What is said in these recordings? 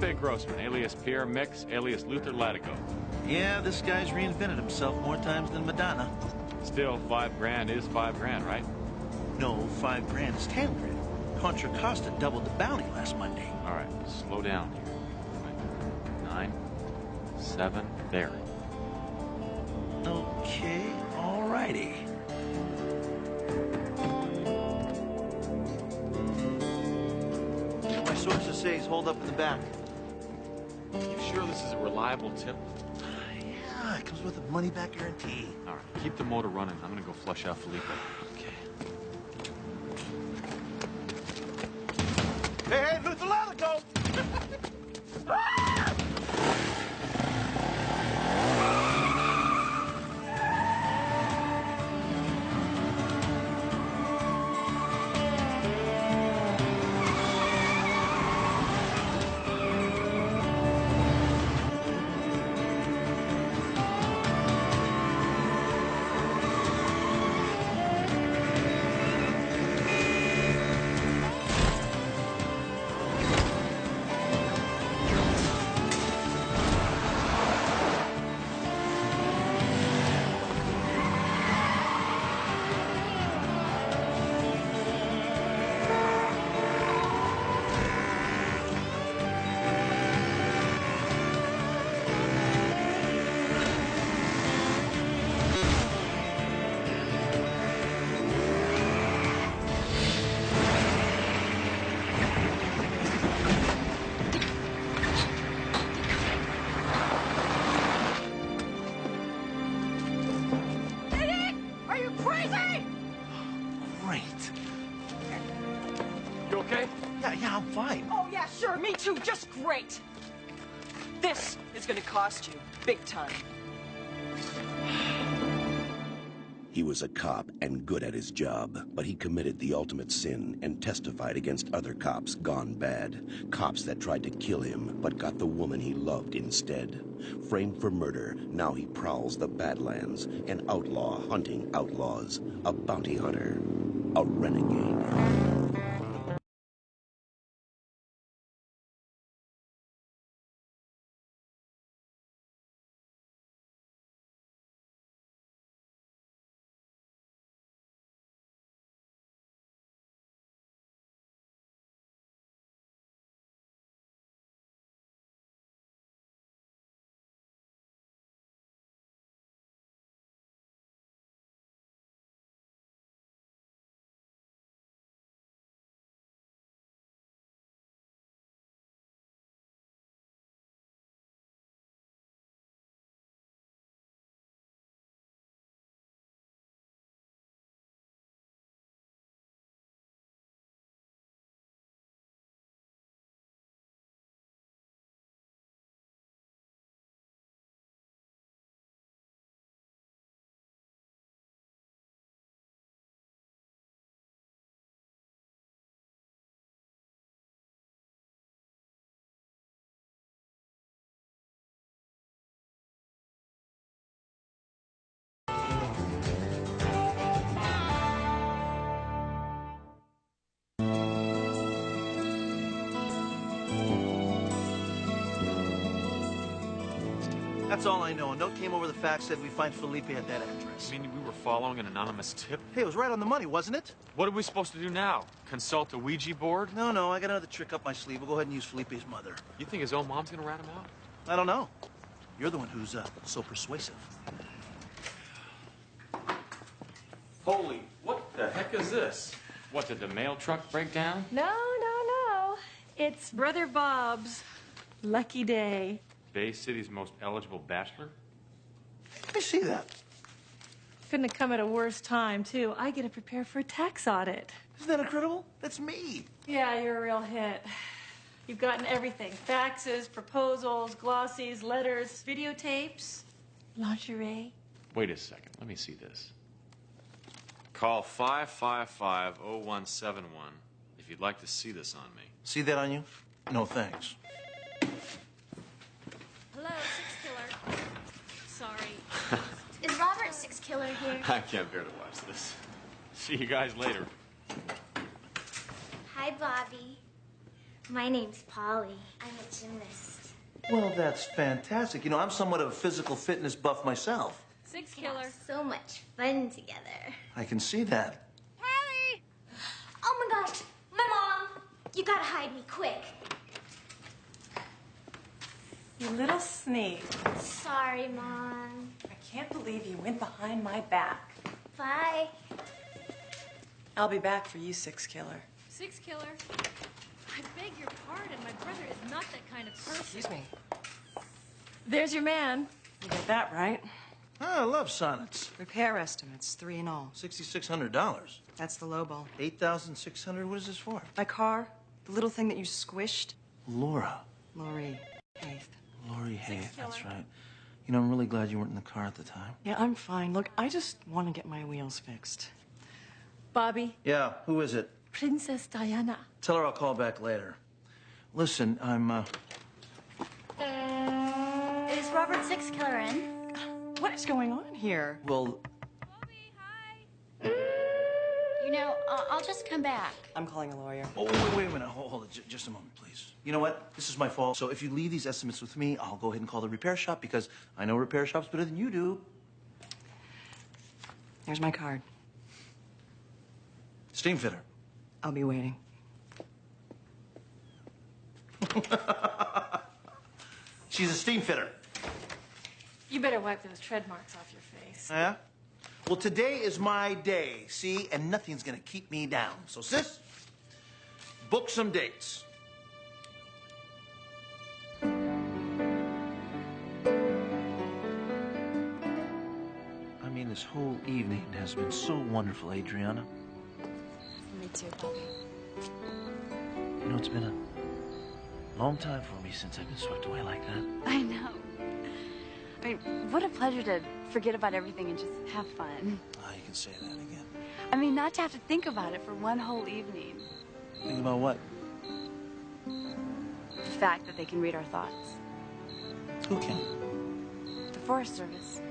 Felipe Grossman, alias Pierre Mix, alias Luther Latigo. Yeah, this guy's reinvented himself more times than Madonna. Still, $5 grand is $5 grand, right? No, $5 is 10 grand. Contra Costa doubled the bounty last Monday. All right, slow down here. 9, 7, there. Okay, all righty. My sources say he's holed up in the back. You sure this is a reliable tip? Yeah, it comes with a money-back guarantee. All right, keep the motor running. I'm gonna go flush out Felipe. Okay. Hey, Luther Latigo! Yeah, I'm fine. Oh, yeah, sure, me too, just great. This is gonna cost you big time. He was a cop and good at his job, but he committed the ultimate sin and testified against other cops gone bad. Cops that tried to kill him, but got the woman he loved instead. Framed for murder, now he prowls the Badlands, an outlaw hunting outlaws, a bounty hunter, a renegade. That's all I know. A note came over the fax, said we find Felipe at that address. You mean we were following an anonymous tip? Hey, it was right on the money, wasn't it? What are we supposed to do now? Consult a Ouija board? No, I got another trick up my sleeve. We'll go ahead and use Felipe's mother. You think his own mom's gonna rat him out? I don't know. You're the one who's so persuasive. Holy, what the heck is this? What, did the mail truck break down? No. It's Brother Bob's lucky day. Bay City's most eligible bachelor? Let me see that. Couldn't have come at a worse time, too. I get to prepare for a tax audit. Isn't that incredible? That's me. Yeah, you're a real hit. You've gotten everything. Faxes, proposals, glossies, letters, videotapes, lingerie. Wait a second. Let me see this. Call 555-0171 if you'd like to see this on me. See that on you? No, thanks. Hello, Six Killer. Sorry. Is Robert Six Killer here? I can't bear to watch this. See you guys later. Hi, Bobby. My name's Polly. I'm a gymnast. Well, that's fantastic. You know, I'm somewhat of a physical fitness buff myself. Six Killer. So much fun together. I can see that. Polly! Oh my gosh, my mom! You gotta hide me quick. You little sneak. Sorry, Mom. I can't believe you went behind my back. Bye. I'll be back for you, Six Killer. Six Killer, I beg your pardon. My brother is not that kind of person. Excuse me. There's your man. You got that right. Oh, I love sonnets. Repair estimates, 3 in all. $6,600. That's the low ball. 8,600. What is this for? My car, the little thing that you squished. Laura. Lori Haith. Lori Haith, that's right. You know, I'm really glad you weren't in the car at the time. Yeah, I'm fine. Look, I just want to get my wheels fixed. Bobby, Yeah, who is it? Princess Diana. Tell her I'll call back later. Listen, I'm, Is Robert Six Killer in? What is going on here? well, Bobby, hi. You know, I'll just come back. I'm calling a lawyer. oh, wait a minute. Hold it. Just a moment, please. You know what? This is my fault. So if you leave these estimates with me, I'll go ahead and call the repair shop because I know repair shops better than you do. There's my card. Steam fitter. I'll be waiting. She's a steam fitter. You better wipe those tread marks off your face. Yeah? Well, today is my day, see? And nothing's gonna keep me down. So, sis, book some dates. I mean, this whole evening has been so wonderful, Adriana. Me too, Bobby. You know, it's been a long time for me since I've been swept away like that. I know. I mean, what a pleasure to forget about everything and just have fun. Ah, you can say that again. I mean, not to have to think about it for one whole evening. Think about what? The fact that they can read our thoughts. Who can? The Forest Service.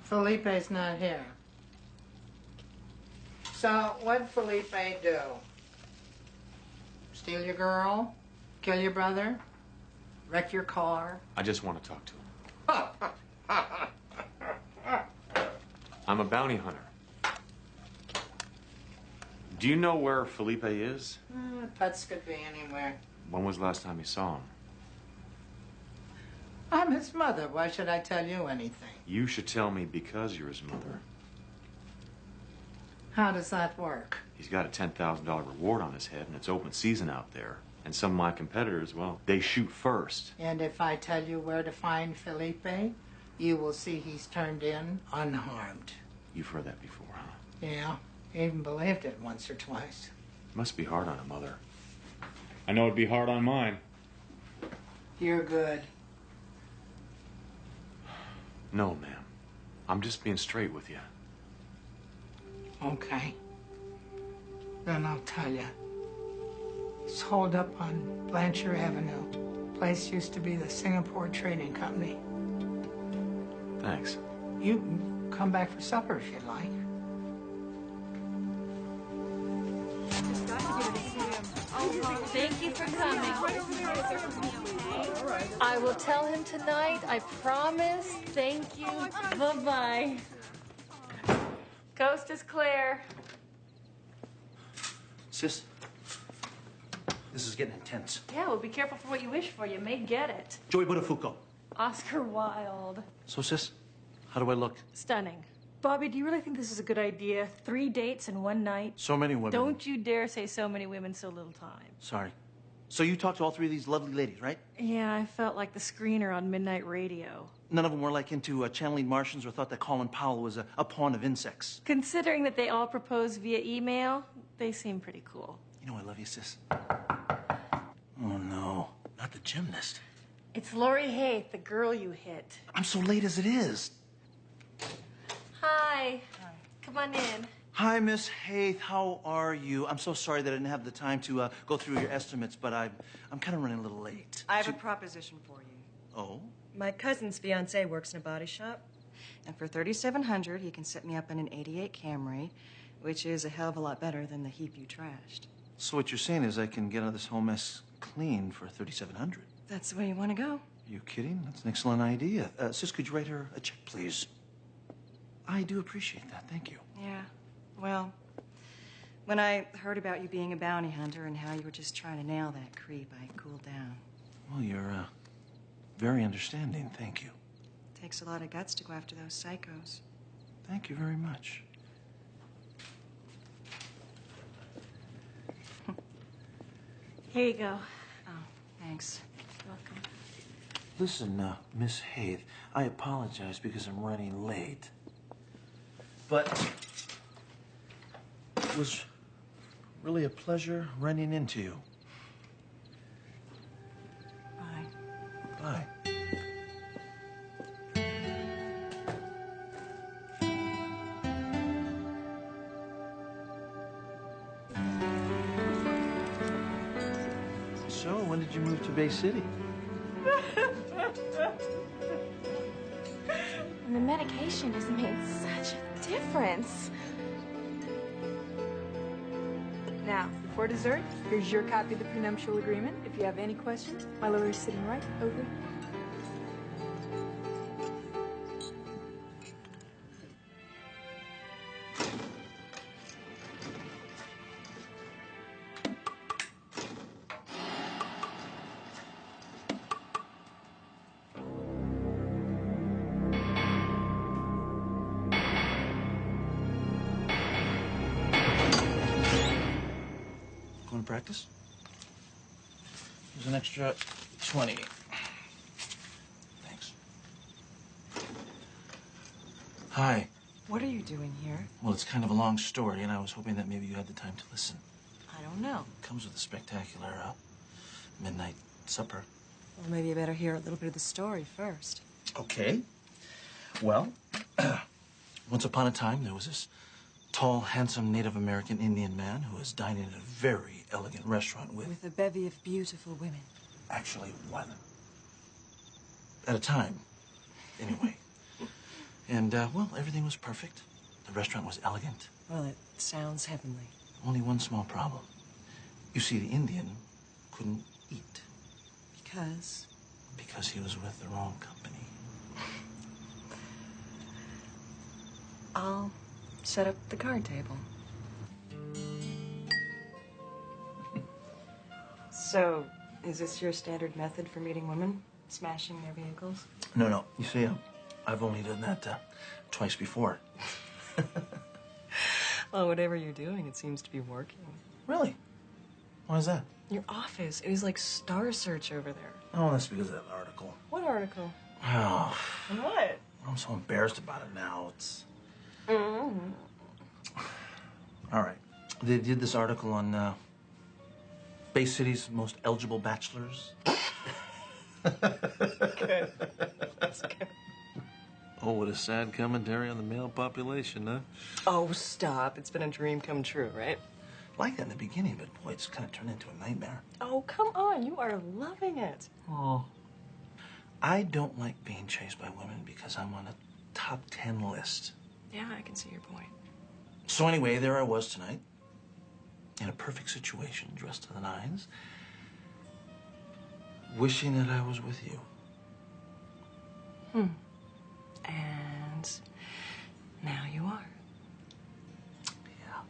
Felipe's not here. So, what'd Felipe do? Steal your girl? Kill your brother? Wreck your car? I just want to talk to him. I'm a bounty hunter. Do you know where Felipe is? Pets could be anywhere. When was the last time you saw him? I'm his mother. Why should I tell you anything? You should tell me because you're his mother. How does that work? He's got a $10,000 reward on his head, and it's open season out there. And some of my competitors, well, they shoot first. And if I tell you where to find Felipe, you will see he's turned in unharmed. You've heard that before, huh? Yeah, even believed it once or twice. Must be hard on a mother. I know it'd be hard on mine. You're good. No, ma'am. I'm just being straight with you. Okay. Then I'll tell you. It's holed up on Blanchard Avenue. Place used to be the Singapore Trading Company. Thanks. You can come back for supper if you'd like. Thank you for coming. I will tell him tonight. I promise. Thank you. Bye-bye. Coast is clear. Sis, this is getting intense. Yeah, well, be careful for what you wish for. You may get it. Joey Buttafuoco. Oscar Wilde. So, sis, how do I look? Stunning. Bobby, do you really think this is a good idea? 3 dates in 1 night? So many women. Don't you dare say so many women, so little time. Sorry. So you talked to all 3 of these lovely ladies, right? Yeah, I felt like the screener on Midnight Radio. None of them were like into channeling Martians or thought that Colin Powell was a pawn of insects. Considering that they all proposed via email, they seem pretty cool. You know I love you, sis. Oh, no. Not the gymnast. It's Lori Haith, the girl you hit. I'm so late as it is. Hi. Come on in. Hi, Miss Haith. How are you? I'm so sorry that I didn't have the time to go through your estimates, but I'm kind of running a little late. I have a proposition for you. Oh? My cousin's fiance works in a body shop, and for $3,700, he can set me up in an '88 Camry, which is a hell of a lot better than the heap you trashed. So what you're saying is I can get out of this whole mess clean for $3,700. That's the way you want to go. Are you kidding? That's an excellent idea. Sis, could you write her a check, please? I do appreciate that. Thank you. Yeah. Well, when I heard about you being a bounty hunter and how you were just trying to nail that creep, I cooled down. Well, you're very understanding. Thank you. Takes a lot of guts to go after those psychos. Thank you very much. Here you go. Oh, thanks. Welcome. Listen, Miss Haith, I apologize because I'm running late. But it was really a pleasure running into you. Bye. Bye. So, when did you move to Bay City? And the medication has made such a difference. Now, before dessert, here's your copy of the prenuptial agreement. If you have any questions, my lawyer's sitting right over. Going to practice? There's an extra 20. Thanks. Hi. What are you doing here? Well, it's kind of a long story, and I was hoping that maybe you had the time to listen. I don't know. It comes with a spectacular midnight supper. Well, maybe you better hear a little bit of the story first. Okay. Well, once upon a time, there was this tall, handsome Native American Indian man who was dining at a very elegant restaurant With a bevy of beautiful women. actually one. At a time, anyway. And, well, everything was perfect. The restaurant was elegant. Well, it sounds heavenly. Only one small problem. You see, the Indian couldn't eat. Because? Because he was with the wrong company. I'll set up the card table. So, is this your standard method for meeting women? Smashing their vehicles? No. You see, I've only done that twice before. Well, whatever you're doing, it seems to be working. Really? Why is that? Your office, it was like Star Search over there. Oh, that's because of that article. What article? Oh, What? I'm so embarrassed about it now. It's... Mm-hmm. All right. They did this article on Bay City's most eligible bachelors. Good. That's good. Oh, what a sad commentary on the male population, huh? Oh, stop. It's been a dream come true, right? Like that in the beginning, but boy, it's kind of turned into a nightmare. Oh, come on. You are loving it. Oh. I don't like being chased by women because I'm on a top 10 list. Yeah, I can see your point. So anyway, there I was tonight. in a perfect situation, dressed to the nines, wishing that I was with you. And now you are. Yeah.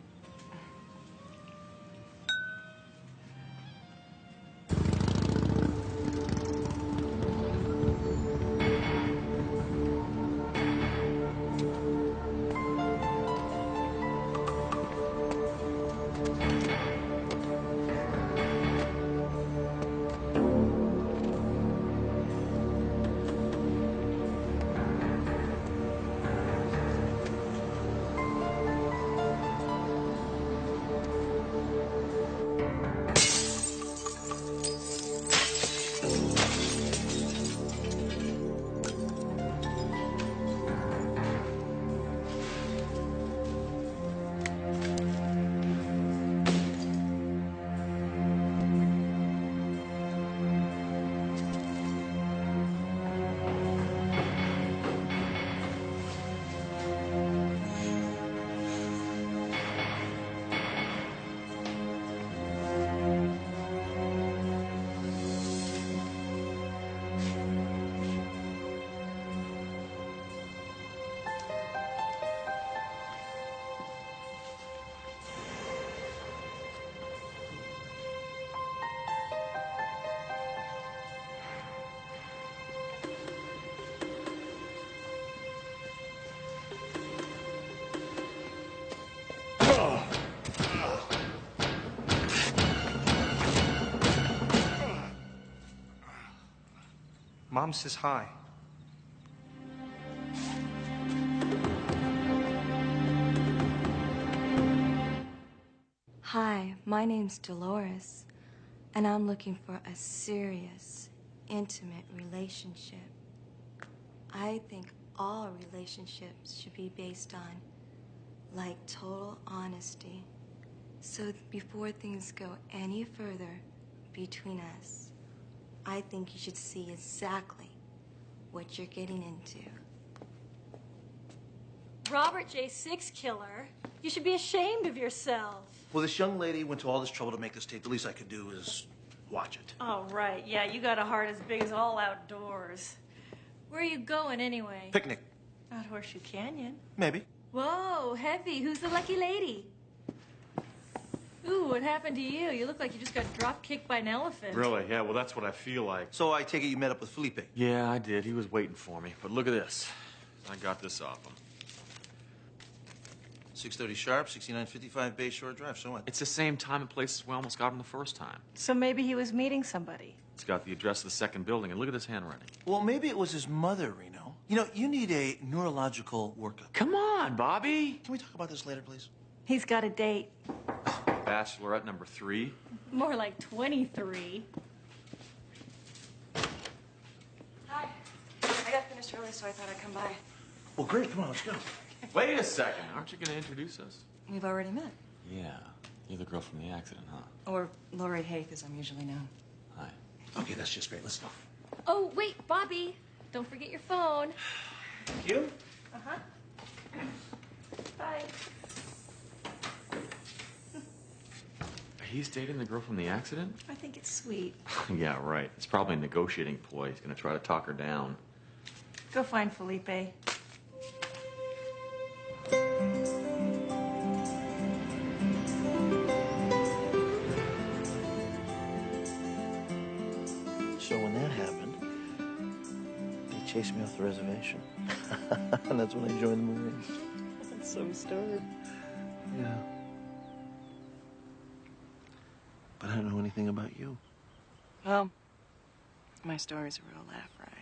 Mom says hi. Hi, my name's Dolores, and I'm looking for a serious, intimate relationship. I think all relationships should be based on, like, total honesty. So before things go any further between us, I think you should see exactly what you're getting into. Robert J. Six Killer, you should be ashamed of yourself. Well, this young lady went to all this trouble to make this tape. The least I could do is watch it. Oh, right. Yeah, you got a heart as big as all outdoors. Where are you going anyway? Picnic. Not Horseshoe Canyon. Maybe. Whoa, heavy. Who's the lucky lady? Ooh, what happened to you? You look like you just got drop kicked by an elephant. Really? Yeah, well, that's what I feel like. So I take it you met up with Felipe? Yeah, I did. He was waiting for me. But look at this. I got this off him. 6:30 sharp, 6955 Bay Shore Drive. So what? It's the same time and place as we almost got him the first time. So maybe he was meeting somebody. It's got the address of the second building, and look at his handwriting. Well, maybe it was his mother, Reno. You know, you need a neurological workup. Come on, Bobby. Can we talk about this later, please? He's got a date. Bachelorette number 3. More like 23. Hi. I got finished early, so I thought I'd come by. Well, great. Come on, let's go. Wait a second. Aren't you going to introduce us? We've already met. Yeah. You're the girl from the accident, huh? Or Lori Haith, as I'm usually known. Hi. Okay, that's just great. Let's go. Oh, wait, Bobby. Don't forget your phone. Thank you. Uh-huh. Bye. He's dating the girl from the accident? I think it's sweet. Yeah, right. It's probably a negotiating ploy. He's going to try to talk her down. Go find Felipe. So when that happened, they chased me off the reservation. And that's when I joined the Marines. That's so stupid. Yeah. But I don't know anything about you. Well, my story's a real laugh riot.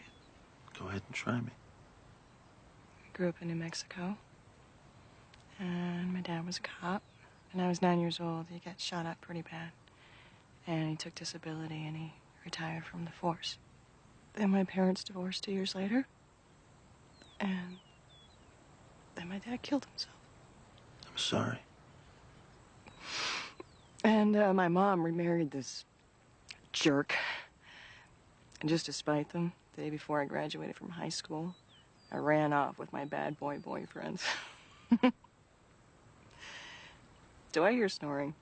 Go ahead and try me. I grew up in New Mexico, and my dad was a cop. When I was 9 years old, he got shot up pretty bad, and he took disability, and he retired from the force. Then my parents divorced 2 years later, and then my dad killed himself. I'm sorry. And my mom remarried this jerk. And just to spite them, the day before I graduated from high school, I ran off with my bad boy boyfriends. Do I hear snoring?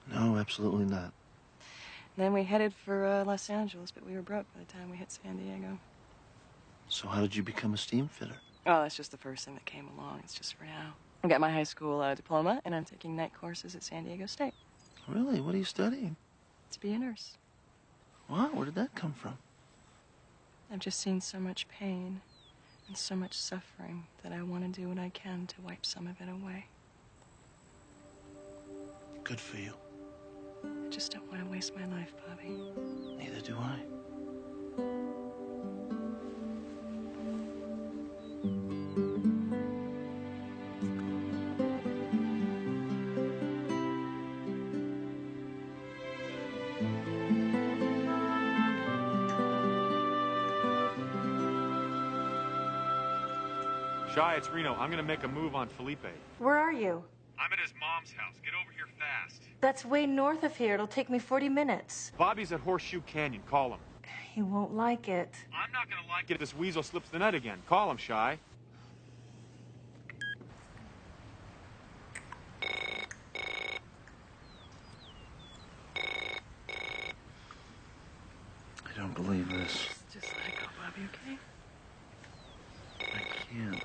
No, absolutely not. Then we headed for Los Angeles, but we were broke by the time we hit San Diego. So how did you become a steam fitter? Oh, that's just the first thing that came along. It's just for now. I got my high school diploma, and I'm taking night courses at San Diego State. Really? What are you studying? To be a nurse. Wow, where did that come from? I've just seen so much pain and so much suffering that I want to do what I can to wipe some of it away. Good for you. I just don't want to waste my life, Bobby. Neither do I. Shy, it's Reno. I'm gonna make a move on Felipe. Where are you? I'm at his mom's house. Get over here fast. That's way north of here. It'll take me 40 minutes. Bobby's at Horseshoe Canyon. Call him. He won't like it. I'm not gonna like it if this weasel slips the net again. Call him, Shy. I don't believe this. Just let it go, Bobby, okay? I can't.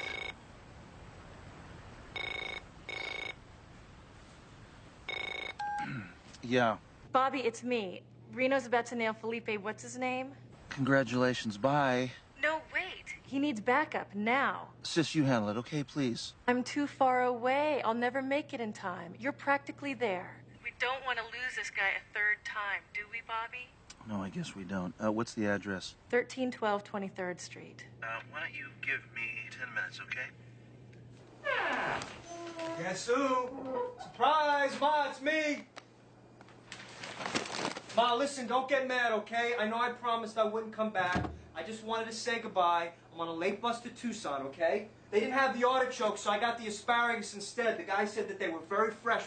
Yeah. Bobby, it's me. Reno's about to nail Felipe. What's his name? Congratulations. Bye. No, wait. He needs backup now. Sis, you handle it, okay, please? I'm too far away. I'll never make it in time. You're practically there. We don't want to lose this guy a third time, do we, Bobby? No, I guess we don't. What's the address? 1312 23rd Street. Why don't you give me 10 minutes, okay? Guess who? Surprise, Ma, it's me. Ma, listen, don't get mad, okay? I know I promised I wouldn't come back. I just wanted to say goodbye. I'm on a late bus to Tucson, okay? They didn't have the artichoke, so I got the asparagus instead. The guy said that they were very fresh.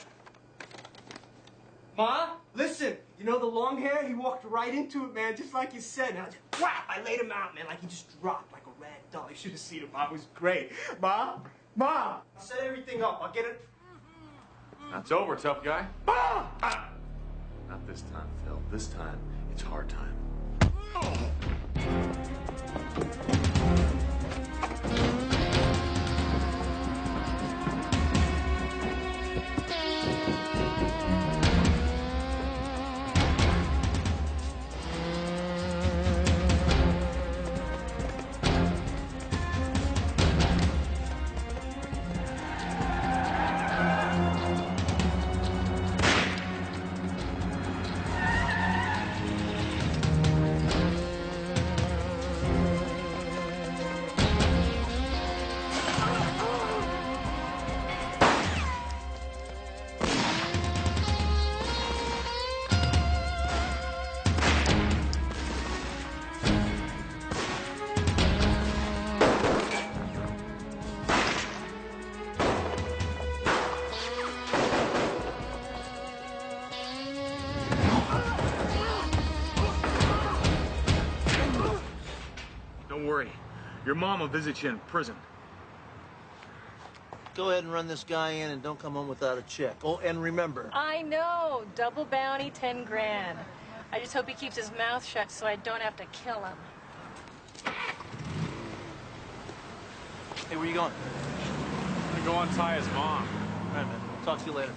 Ma, listen, you know the long hair? He walked right into it, man, just like you said. And I just, whap, I laid him out, man, like he just dropped like a rag doll. You should have seen him, Ma. It was great. Ma, I'll set everything up. I'll get it. That's over, tough guy. Ma! Not this time, Phil. This time, it's hard time. Don't worry. Your mom will visit you in prison. Go ahead and run this guy in and don't come home without a check. Oh, and remember. I know. Double bounty, 10 grand. I just hope he keeps his mouth shut so I don't have to kill him. Hey, where you going? I'm gonna go untie his mom. All right, man. Talk to you later.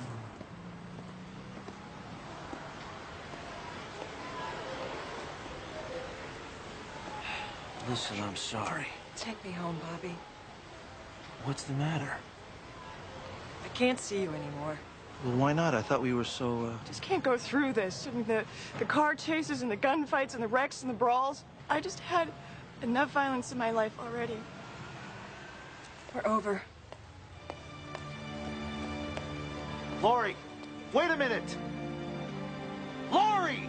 Listen, I'm sorry. Take me home, Bobby. What's the matter? I can't see you anymore. Well, why not? I thought we were so, Just can't go through this. I mean, the car chases and the gunfights and the wrecks and the brawls. I just had enough violence in my life already. We're over. Laurie! Wait a minute! Laurie!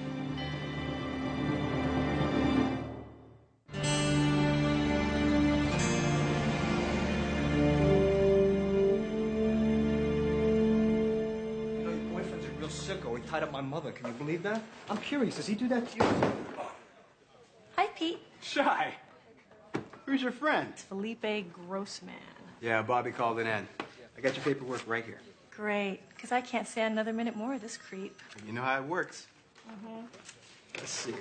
Sicko. He tied up my mother. Can you believe that? I'm curious. Does he do that to you? Hi, Pete. Shy. Who's your friend? Felipe Grossman. Yeah, Bobby called it in. I got your paperwork right here. Great, because I can't stand another minute more of this creep. You know how it works. Mm-hmm. Let's see.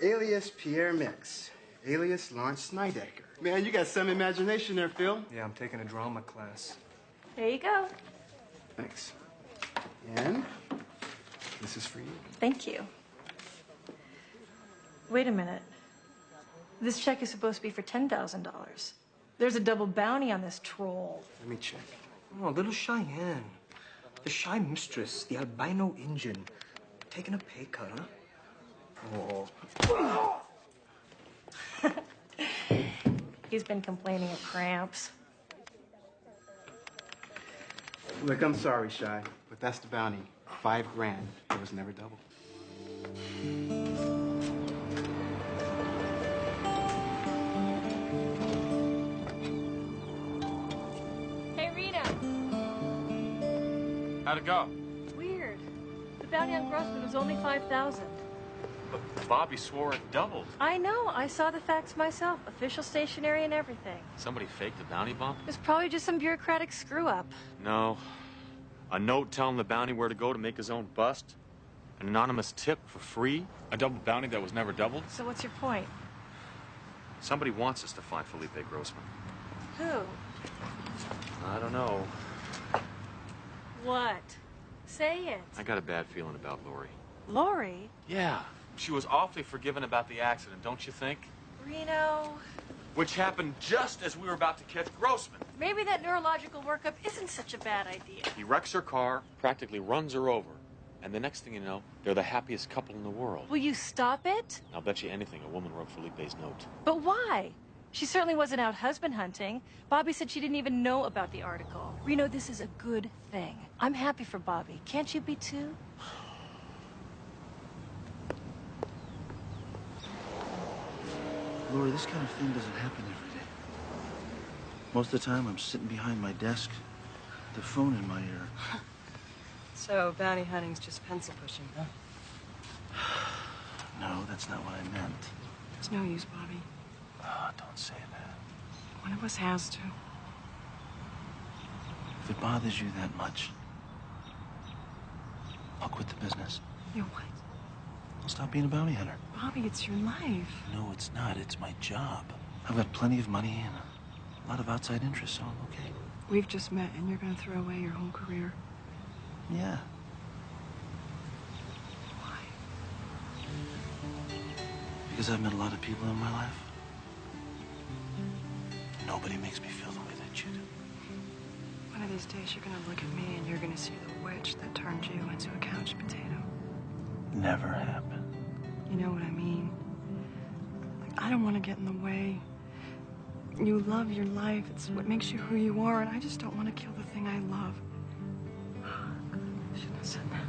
Alias Pierre Mix. Alias Lawrence Snydecker. Man, you got some imagination there, Phil. Yeah, I'm taking a drama class. There you go. Thanks. And this is for you. Thank you. Wait a minute. This check is supposed to be for $10,000. There's a double bounty on this troll. Let me check. Oh, little Cheyenne. The shy mistress, the albino Injun. Taking a pay cut, huh? Oh. He's been complaining of cramps. Look, I'm sorry, Shy, but that's the bounty. $5 grand. It was never double. Hey, Rita. How'd it go? Weird. The bounty on Grossman was only $5,000. But Bobby swore it doubled. I know. I saw the facts myself. Official stationery and everything. Somebody faked the bounty bump? It was probably just some bureaucratic screw-up. No. A note telling the bounty where to go to make his own bust? An anonymous tip for free? A double bounty that was never doubled? So what's your point? Somebody wants us to find Felipe Grossman. Who? I don't know. What? Say it. I got a bad feeling about Lori. Lori? Yeah. She was awfully forgiving about the accident, don't you think? Reno. Which happened just as we were about to catch Grossman. Maybe that neurological workup isn't such a bad idea. He wrecks her car, practically runs her over. And the next thing you know, they're the happiest couple in the world. Will you stop it? I'll bet you anything a woman wrote Felipe's note. But why? She certainly wasn't out husband hunting. Bobby said she didn't even know about the article. Reno, this is a good thing. I'm happy for Bobby. Can't you be too? Lori, this kind of thing doesn't happen every day. Most of the time, I'm sitting behind my desk, the phone in my ear. So, bounty hunting's just pencil pushing, huh? No, that's not what I meant. There's no use, Bobby. Oh, don't say that. One of us has to. If it bothers you that much, I'll quit the business. You what? I'll stop being a bounty hunter. Bobby, it's your life. No, it's not. It's my job. I've got plenty of money and a lot of outside interests, so I'm okay. We've just met, and you're gonna throw away your whole career. Yeah. Why? Because I've met a lot of people in my life. Nobody makes me feel the way that you do. One of these days, you're gonna look at me, and you're gonna see the witch that turned you into a couch potato. Never happened. You know what I mean? Like, I don't want to get in the way. You love your life. It's what makes you who you are, and I just don't want to kill the thing I love. I shouldn't have said that.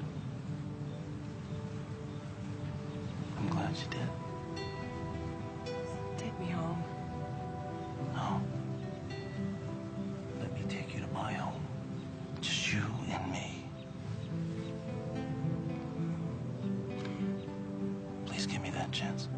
I'm glad you did. Take me home. No. Let me take you to my home. Just you and me. Please give me that chance.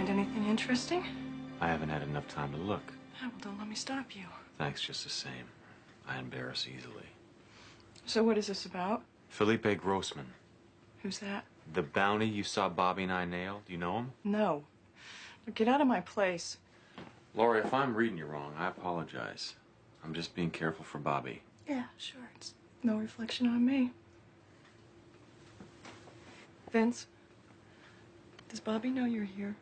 Anything interesting? I haven't had enough time to look. Oh, well, don't let me stop you. Thanks just the same. I embarrass easily. So what is this about? Felipe Grossman. Who's that? The bounty you saw Bobby and I nail. Do you know him? No. Look, get out of my place. Lori, if I'm reading you wrong, I apologize. I'm just being careful for Bobby. Yeah, sure. It's no reflection on me. Vince, does Bobby know you're here?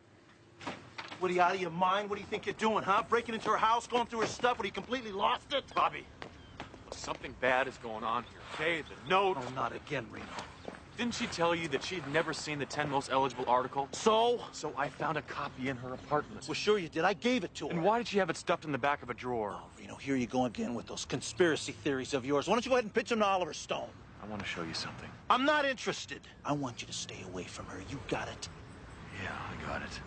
What, are you out of your mind? What do you think you're doing, huh? Breaking into her house, going through her stuff? What, you completely lost it? Bobby, something bad is going on here, okay? The note... Oh, not again, Reno. Didn't she tell you that she'd never seen the 10 most eligible article? So? So I found a copy in her apartment. Well, sure you did. I gave it to her. And why did she have it stuffed in the back of a drawer? Oh, Reno, here you go again with those conspiracy theories of yours. Why don't you go ahead and pitch them to Oliver Stone? I want to show you something. I'm not interested. I want you to stay away from her. You got it. Yeah, I got it.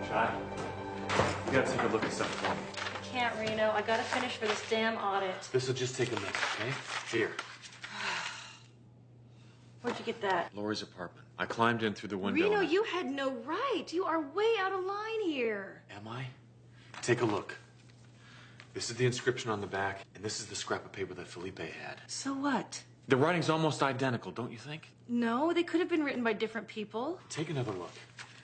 Shy, you gotta take a look at something for me. Can't, Reno. I gotta finish for this damn audit. This'll just take a minute, okay? Here. Where'd you get that? Lori's apartment. I climbed in through the window. Reno, you had no right. You are way out of line here. Am I? Take a look. This is the inscription on the back, and this is the scrap of paper that Felipe had. So what? The writing's almost identical, don't you think? No, they could have been written by different people. Take another look.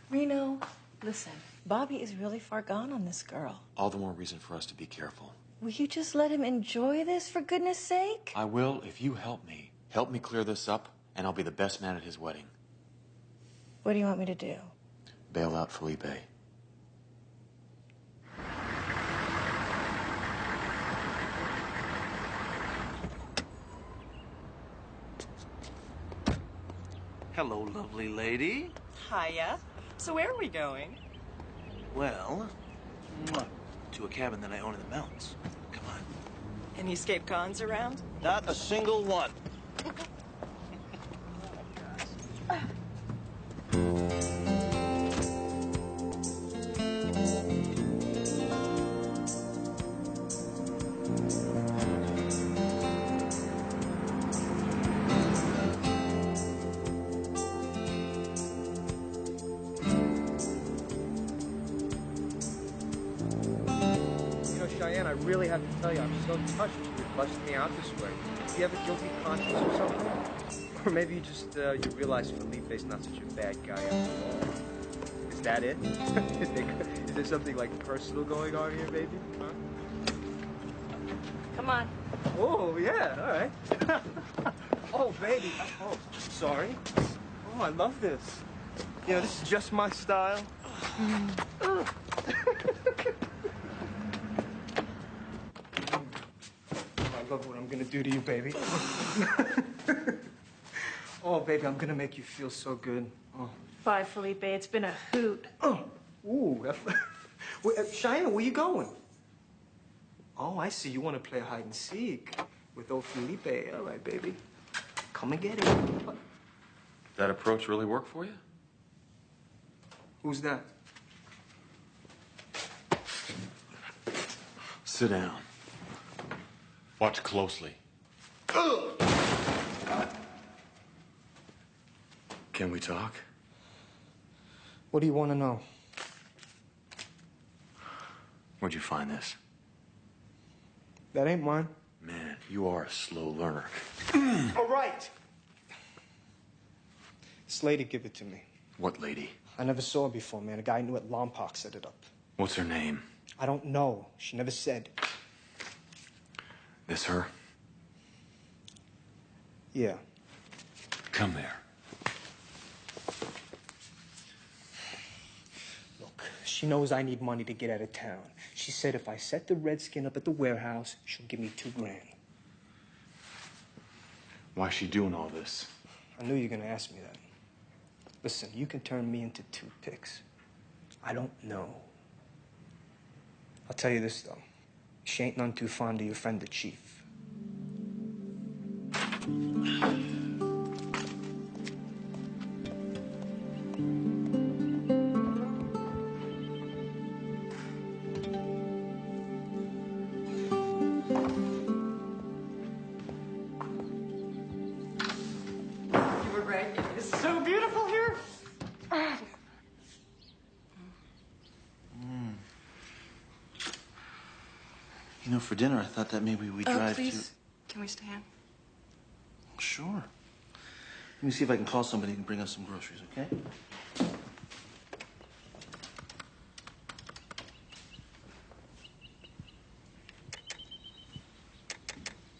Reno, listen. Bobby is really far gone on this girl. All the more reason for us to be careful. Will you just let him enjoy this, for goodness sake? I will if you help me. Help me clear this up, and I'll be the best man at his wedding. What do you want me to do? Bail out Felipe. Hello, lovely lady. Hiya. So where are we going? Well, to a cabin that I own in the mountains. Come on. Any escape cons around? Not a single one. Cheyenne, I really have to tell you, I'm so touched you busted me out this way. Do you have a guilty conscience or something? Or maybe you just, you realize Felipe's not such a bad guy after all. Is that it? Is there something, like, personal going on here, baby? Huh? Come on. Oh, yeah, all right. Oh, baby. Oh, sorry. Oh, I love this. You know, this is just my style. I love what I'm gonna do to you, baby. Oh, baby, I'm gonna make you feel so good. Oh. Bye, Felipe. It's been a hoot. Oh. Ooh. Wait, Cheyenne, where you going? Oh, I see. You want to play hide and seek with old Felipe. All right, baby. Come and get it. That approach really work for you? Who's that? Sit down. Watch closely. Can we talk? What do you want to know? Where'd you find this? That ain't mine. Man, you are a slow learner. All right. This lady give it to me. What lady? I never saw her before, man. A guy I knew at Lompoc set it up. What's her name? I don't know. She never said. This her? Yeah. Come there. Look, she knows I need money to get out of town. She said if I set the Redskin up at the warehouse, she'll give me $2 grand. Why's she doing all this? I knew you were gonna ask me that. Listen, you can turn me into toothpicks. I don't know. I'll tell you this, though. She ain't none too fond of your friend, the chief. You were right. It is so beautiful here. You know, for dinner, I thought that maybe we drive please. Can we stand? to... Sure. Let me see if I can call somebody and bring us some groceries, okay?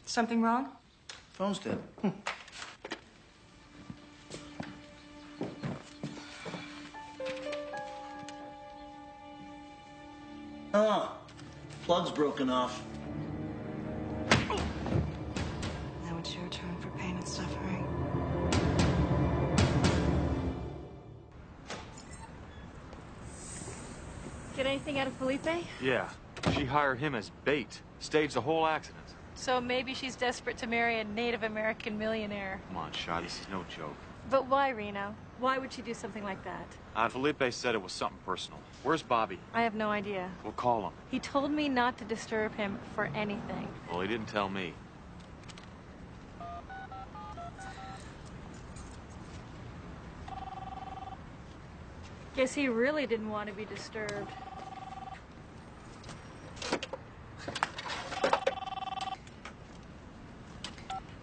Something wrong? Phone's dead. Oh, plug's broken off. Now it's your turn for pain and suffering. Get anything out of Felipe? Yeah. She hired him as bait. Staged the whole accident. So maybe she's desperate to marry a Native American millionaire. Come on, Shaw, this is no joke. But why, Reno? Why would she do something like that? Felipe said it was something personal. Where's Bobby? I have no idea. We'll call him. He told me not to disturb him for anything. Well, he didn't tell me. Guess he really didn't want to be disturbed.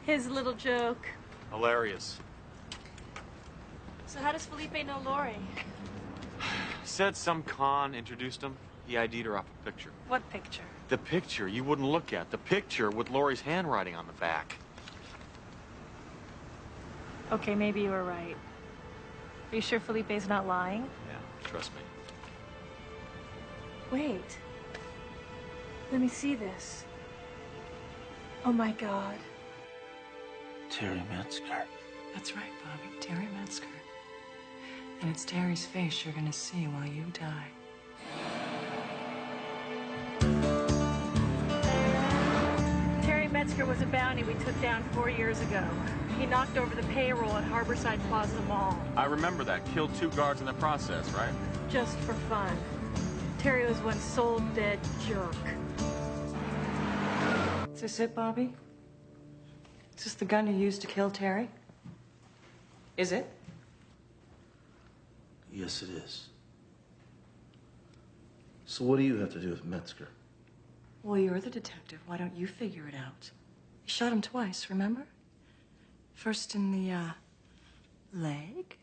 His little joke. Hilarious. So how does Felipe know Lori? Said some con introduced him. He ID'd her off a picture. What picture? The picture you wouldn't look at. The picture with Lori's handwriting on the back. Okay, maybe you were right. Are you sure Felipe's not lying? Yeah, trust me. Wait. Let me see this. Oh my God. Terry Metzger. That's right, Bobby. Terry Metzger. And it's Terry's face you're gonna see while you die. Terry Metzger was a bounty we took down 4 years ago. He knocked over the payroll at Harborside Plaza Mall. I remember that. Killed 2 guards in the process, right? Just for fun. Terry was one soul-dead jerk. Is this it, Bobby? Is this the gun you used to kill Terry? Is it? Yes, it is. So what do you have to do with Metzger? Well, you're the detective. Why don't you figure it out? You shot him twice, remember? First in the, leg,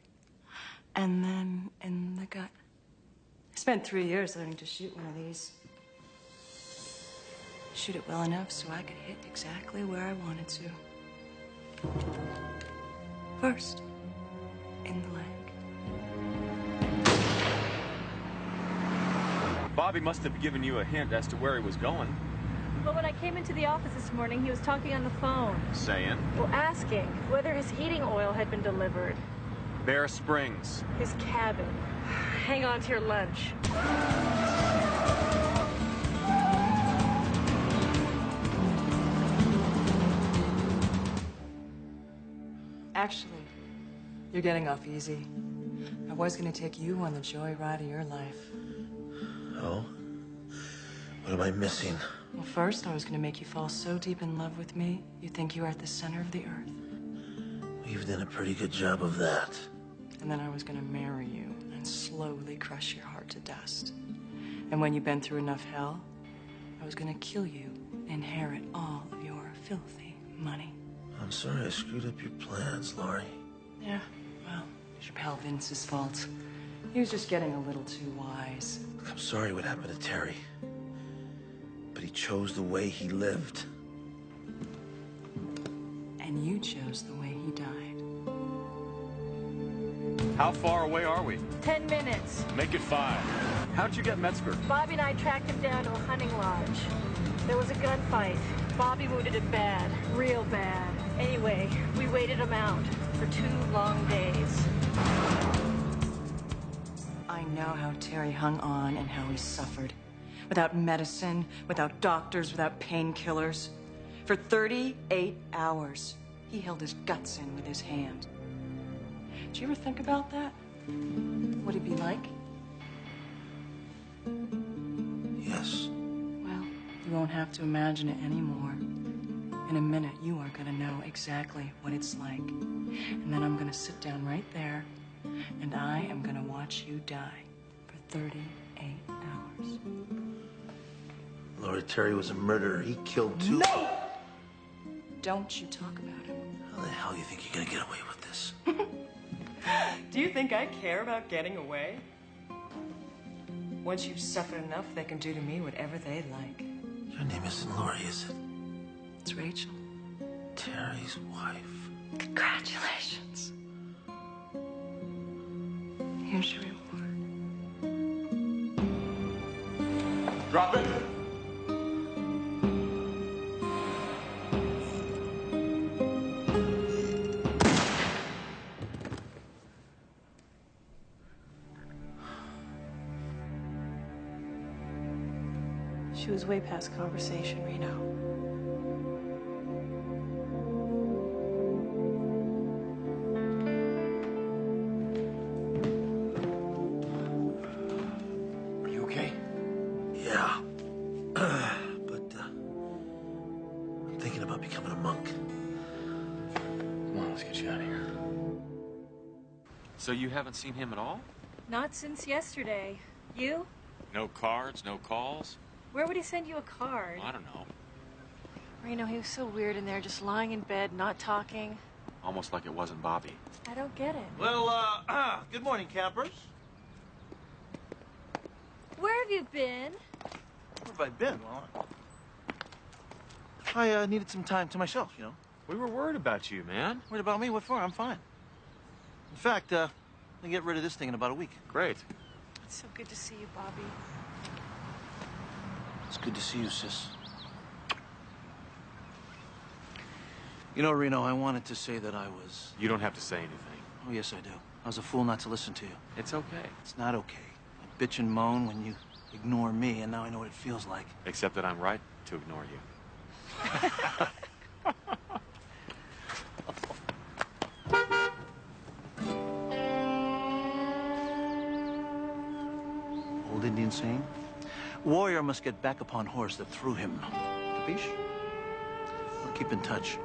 and then in the gut. I spent 3 years learning to shoot one of these. Shoot it well enough so I could hit exactly where I wanted to. First, in the leg. Bobby must have given you a hint as to where he was going. But when I came into the office this morning, he was talking on the phone. Saying? Well, asking whether his heating oil had been delivered. Bear Springs. His cabin. Hang on to your lunch. Actually, you're getting off easy. I was gonna take you on the joyride of your life. Oh? What am I missing? Well, first, I was gonna make you fall so deep in love with me, you think you are at the center of the earth. You've done a pretty good job of that. And then I was gonna marry you and slowly crush your heart to dust. And when you've been through enough hell, I was gonna kill you and inherit all of your filthy money. I'm sorry I screwed up your plans, Laurie. Yeah, well, it's your pal Vince's fault. He was just getting a little too wise. I'm sorry what happened to Terry. But he chose the way he lived. And you chose the way he died. How far away are we? 10 minutes. Make it 5. How'd you get Metzger? Bobby and I tracked him down to a hunting lodge. There was a gunfight. Bobby wounded him bad. Real bad. Anyway, we waited him out for 2 long days. I know how Terry hung on and how he suffered. Without medicine, without doctors, without painkillers. For 38 hours, he held his guts in with his hand. Did you ever think about that? What he'd be like? Yes. Well, you won't have to imagine it anymore. In a minute, you are gonna know exactly what it's like. And then I'm gonna sit down right there, and I am gonna watch you die for 38 hours. Laurie, Terry was a murderer. He killed 2. No! Don't you talk about him. How the hell do you think you're gonna get away with this? Do you think I care about getting away? Once you've suffered enough, they can do to me whatever they like. Your name isn't Laurie, is it? It's Rachel. Terry's wife. Congratulations. Here's your reward. Drop it! She was way past conversation, Reno. Are you okay? Yeah. But I'm thinking about becoming a monk. Come on, let's get you out of here. So you haven't seen him at all? Not since yesterday. You? No cards, no calls? Where would he send you a card? Well, I don't know. Reno, he was so weird in there, just lying in bed, not talking. Almost like it wasn't Bobby. I don't get it. Well, good morning, campers. Where have you been? Where have I been? Well, I needed some time to myself, you know. We were worried about you, man. Worried about me? What for? I'm fine. In fact, I get rid of this thing in about a week. Great. It's so good to see you, Bobby. It's good to see you, sis. You know, Reno, I wanted to say that I was... You don't have to say anything. Oh, yes, I do. I was a fool not to listen to you. It's okay. It's not okay. I bitch and moan when you ignore me, and now I know what it feels like. Except that I'm right to ignore you. Old Indian saying? Warrior must get back upon horse that threw him. Capiche? We'll keep in touch.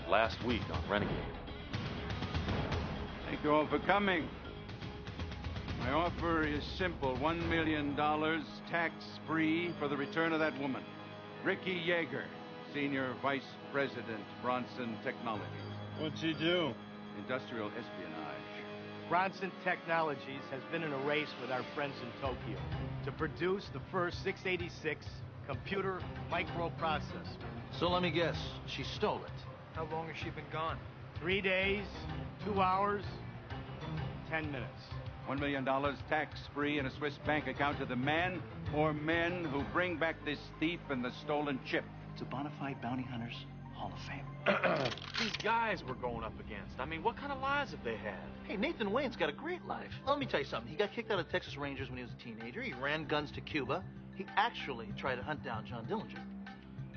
Last week on Renegade. Thank you all for coming. My offer is simple. $1 million tax-free for the return of that woman. Ricky Yeager, Senior Vice President, Bronson Technologies. What'd she do? Industrial espionage. Bronson Technologies has been in a race with our friends in Tokyo to produce the first 686 computer microprocessor. So let me guess, she stole it. How long has she been gone? 3 days, 2 hours, 10 minutes. $1 million tax-free in a Swiss bank account to the man or men who bring back this thief and the stolen chip. It's a bona fide bounty hunters Hall of Fame. These guys we're going up against. I mean, what kind of lives have they had? Hey, Nathan Wayne's got a great life. Let me tell you something. He got kicked out of Texas Rangers when he was a teenager. He ran guns to Cuba. He actually tried to hunt down John Dillinger.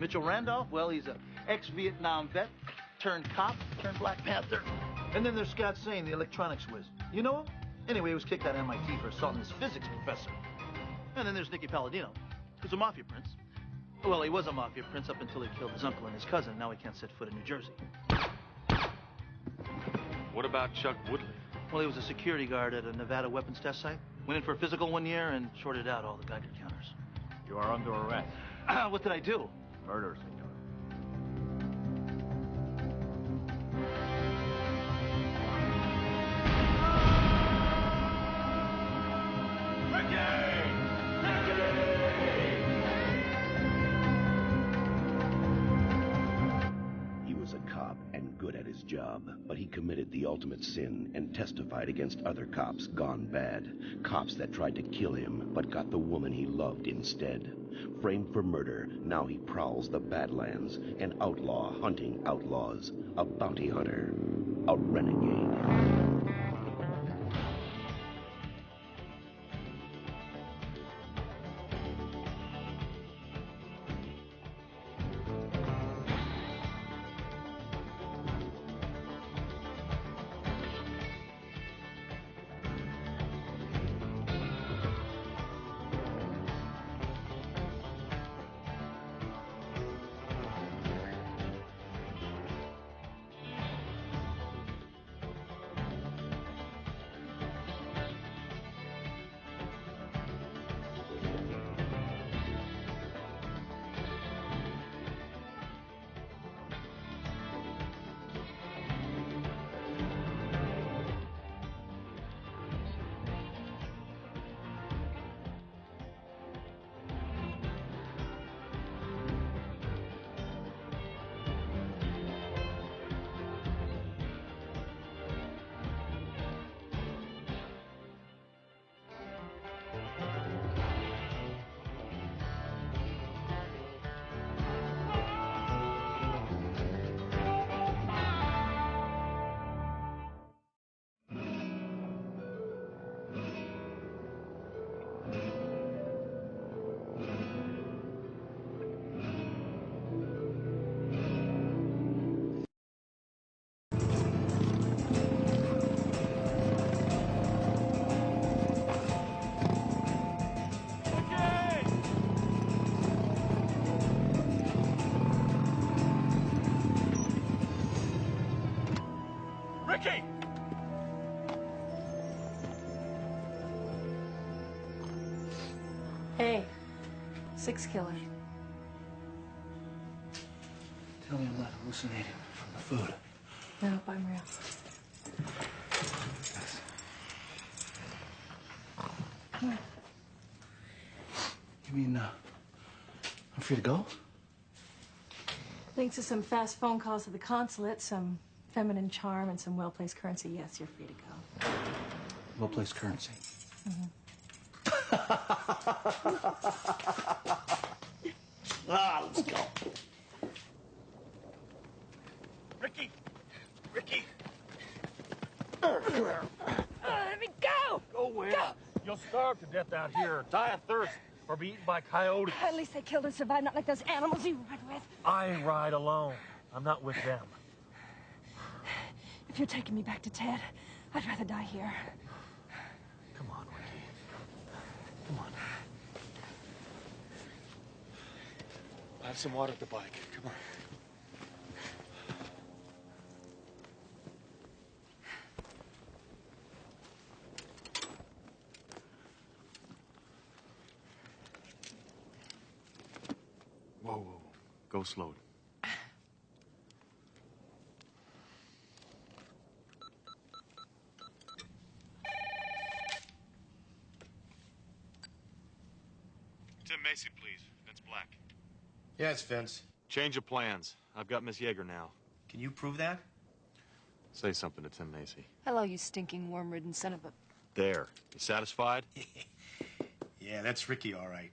Mitchell Randolph, well, he's a ex-Vietnam vet, turned cop, turned Black Panther. And then there's Scott Sain, the electronics whiz. You know him? Anyway, he was kicked out of MIT for assaulting his physics professor. And then there's Nicky Palladino, who's a mafia prince. Well, he was a mafia prince up until he killed his uncle and his cousin. Now he can't set foot in New Jersey. What about Chuck Woodley? Well, he was a security guard at a Nevada weapons test site. Went in for a physical 1 year and shorted out all the Geiger counters. You are under arrest. What did I do? Murder, senor. He was a cop and good at his job, but he committed the ultimate sin and testified against other cops gone bad. Cops that tried to kill him, but got the woman he loved instead. Framed for murder, now he prowls the Badlands, an outlaw hunting outlaws, a bounty hunter, a renegade. Ricky! Hey, 6 killer. Tell me I'm not hallucinating from the food. Nope, I'm real. Come on. You mean, I'm free to go? Thanks to some fast phone calls to the consulate, some feminine charm, and some well-placed currency, yes, you're free to go. Well-placed currency. Let's go. Ricky! Ricky! Let me go! Go where? Go! You'll starve to death out here, die of thirst, or be eaten by coyotes. At least they killed and survived, not like those animals you ride with. I ride alone. I'm not with them. If you're taking me back to Ted, I'd rather die here. Come on, Ricky. Come on. I have some water at the bike. Come on. Whoa, whoa, whoa. Go slow. Tim Macy, please. Vince Black. Yes, Vince. Change of plans. I've got Miss Yeager now. Can you prove that? Say something to Tim Macy. Hello, you stinking, worm-ridden son of a... There. You satisfied? Yeah, that's Ricky, all right.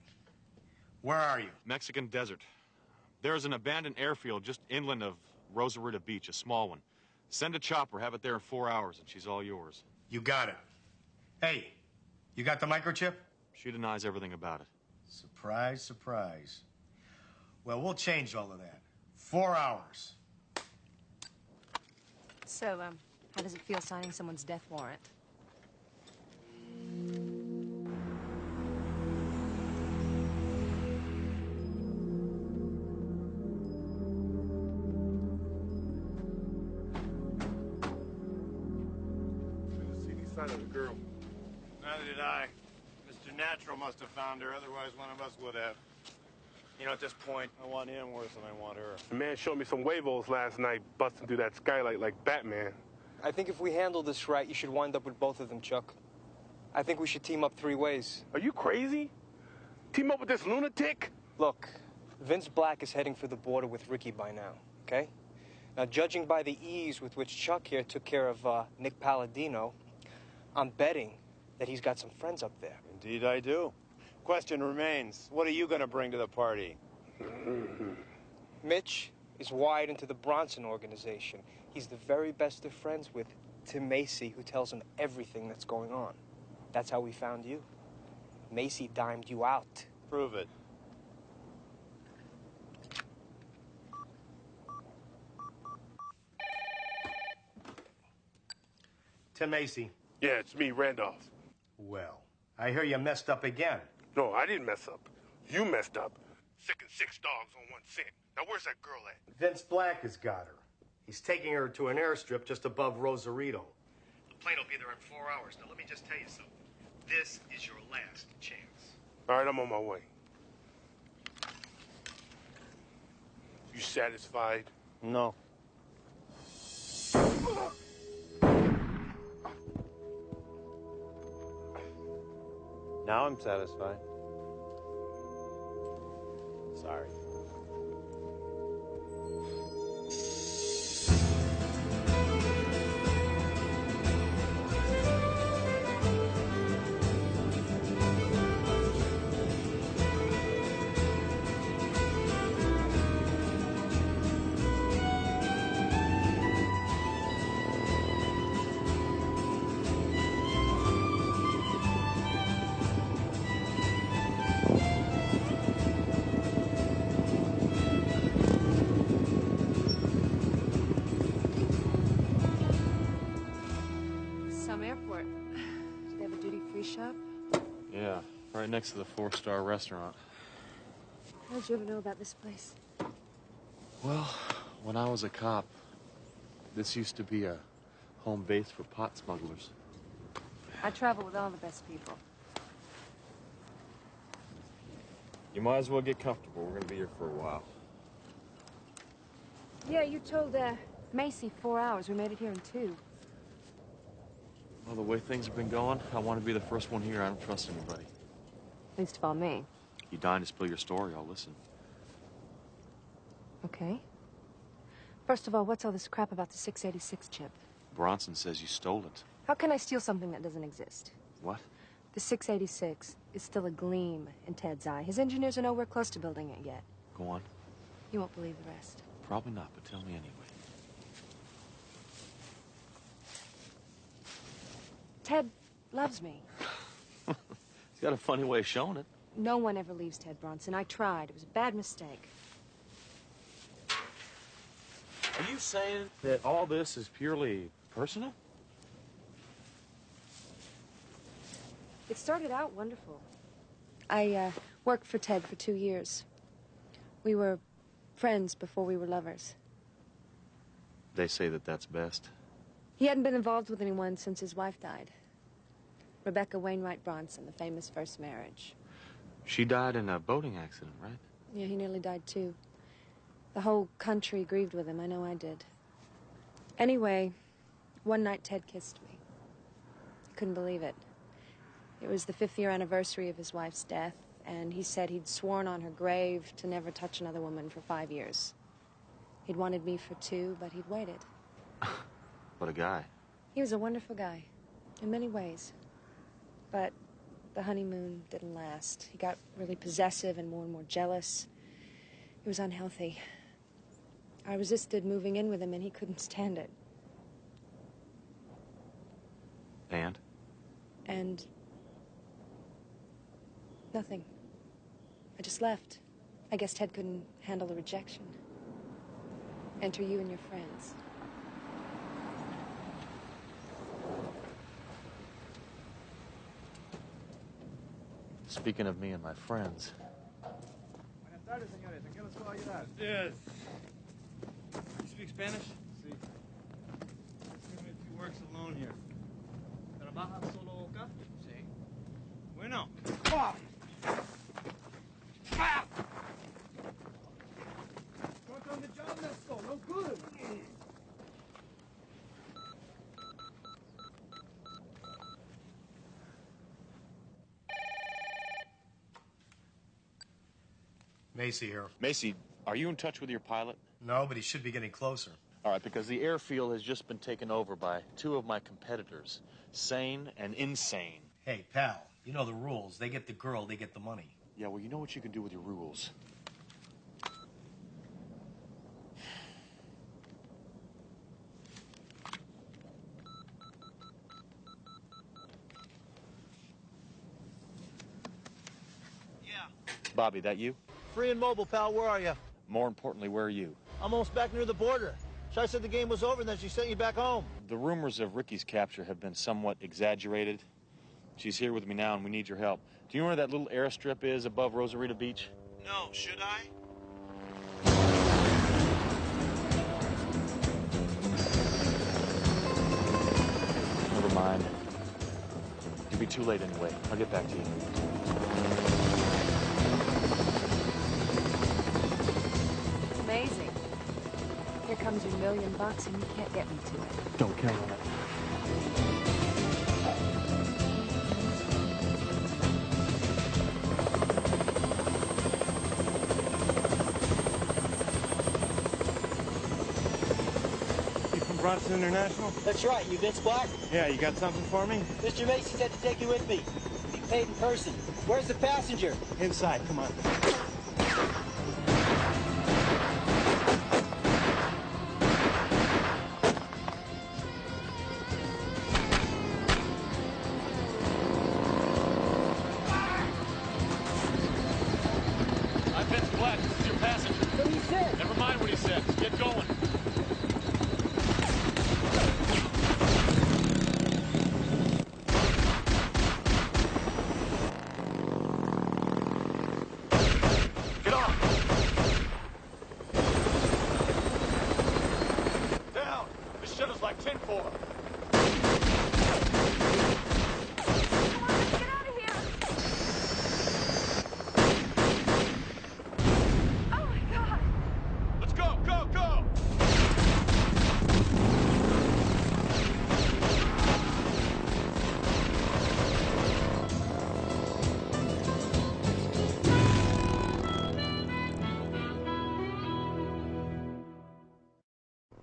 Where are you? Mexican desert. There's an abandoned airfield just inland of Rosarita Beach, a small one. Send a chopper, have it there in 4 hours, and she's all yours. You got it. Hey, you got the microchip? She denies everything about it. Surprise, surprise. Well, we'll change all of that. 4 hours. So, how does it feel signing someone's death warrant? Didn't see any sign of the girl. Neither did I. Natural must have found her, otherwise one of us would have. You know, at this point, I want him worse than I want her. The man showed me some huevos last night, busting through that skylight like Batman. I think if we handle this right, you should wind up with both of them, Chuck. I think we should team up 3 ways. Are you crazy? Team up with this lunatic? Look, Vince Black is heading for the border with Ricky by now, okay? Now, judging by the ease with which Chuck here took care of Nick Palladino, I'm betting that he's got some friends up there. Indeed I do. Question remains, what are you going to bring to the party? Mitch is wired into the Bronson organization. He's the very best of friends with Tim Macy, who tells him everything that's going on. That's how we found you. Macy dimed you out. Prove it. Tim Macy. Yeah, it's me, Randolph. Well, I hear you messed up again. No, I didn't mess up. You messed up. Sicking 6 dogs on 1 cent. Now, where's that girl at? Vince Black has got her. He's taking her to an airstrip just above Rosarito. The plane will be there in 4 hours. Now, let me just tell you something. This is your last chance. All right, I'm on my way. You satisfied? No. Now I'm satisfied. Sorry. Some airport. Do they have a duty-free shop? Yeah, right next to the 4-star restaurant. How did you ever know about this place? Well, when I was a cop, this used to be a home base for pot smugglers. I travel with all the best people. You might as well get comfortable. We're gonna be here for a while. Yeah, you told Macy 4 hours. We made it here in 2. Well, the way things have been going, I want to be the first one here. I don't trust anybody. Least of all me. You dying to spill your story, I'll listen. Okay. First of all, what's all this crap about the 686 chip? Bronson says you stole it. How can I steal something that doesn't exist? What? The 686 is still a gleam in Ted's eye. His engineers are nowhere close to building it yet. Go on. You won't believe the rest. Probably not, but tell me anyway. Ted loves me. He's got a funny way of showing it. No one ever leaves Ted Bronson. I tried. It was a bad mistake. Are you saying that all this is purely personal? It started out wonderful. I worked for Ted for 2 years. We were friends before we were lovers. They say that that's best. He hadn't been involved with anyone since his wife died. Rebecca Wainwright Bronson, the famous first marriage. She died in a boating accident, right? Yeah, he nearly died too. The whole country grieved with him. I know I did. Anyway, one night Ted kissed me. I couldn't believe it. It was the 5th year anniversary of his wife's death, and he said he'd sworn on her grave to never touch another woman for 5 years. He'd wanted me for 2, but he'd waited. What a guy. He was a wonderful guy, in many ways. But the honeymoon didn't last. He got really possessive and more jealous. It was unhealthy. I resisted moving in with him, and he couldn't stand it. And? And nothing. I just left. I guess Ted couldn't handle the rejection. Enter you and your friends. Speaking of me and my friends. Buenas tardes, señores. ¿En qué los puedo ayudar? Yes. You speak Spanish? Sí. This works alone here. ¿Trabaja solo acá? Sí. Bueno. off! Ah! Work on the job, let's go. No good. Macy here. Macy, are you in touch with your pilot? No, but he should be getting closer. All right, because the airfield has just been taken over by two of my competitors, Sane and Insane. Hey, pal, you know the rules. They get the girl, they get the money. Yeah, well, you know what you can do with your rules. Yeah. Bobby, that you? Free and mobile, pal. Where are you? More importantly, where are you? I'm almost back near the border. Shai said the game was over and then she sent you back home. The rumors of Ricky's capture have been somewhat exaggerated. She's here with me now, and we need your help. Do you know where that little airstrip is above Rosarita Beach? No, should I? Never mind. You'll be too late anyway. I'll get back to you. Amazing. Here comes your $1 million and you can't get me to it. Don't count on it. You from Bronson International? That's right. You Vince Black? Yeah, you got something for me? Mr. Macy said to take you with me. Be paid in person. Where's the passenger? Inside, come on. I'm Vince Black. This is your passenger. What he said? Never mind what he said. Get going. Get on. Down. This shit is like tinfoil. Let's go, go, go!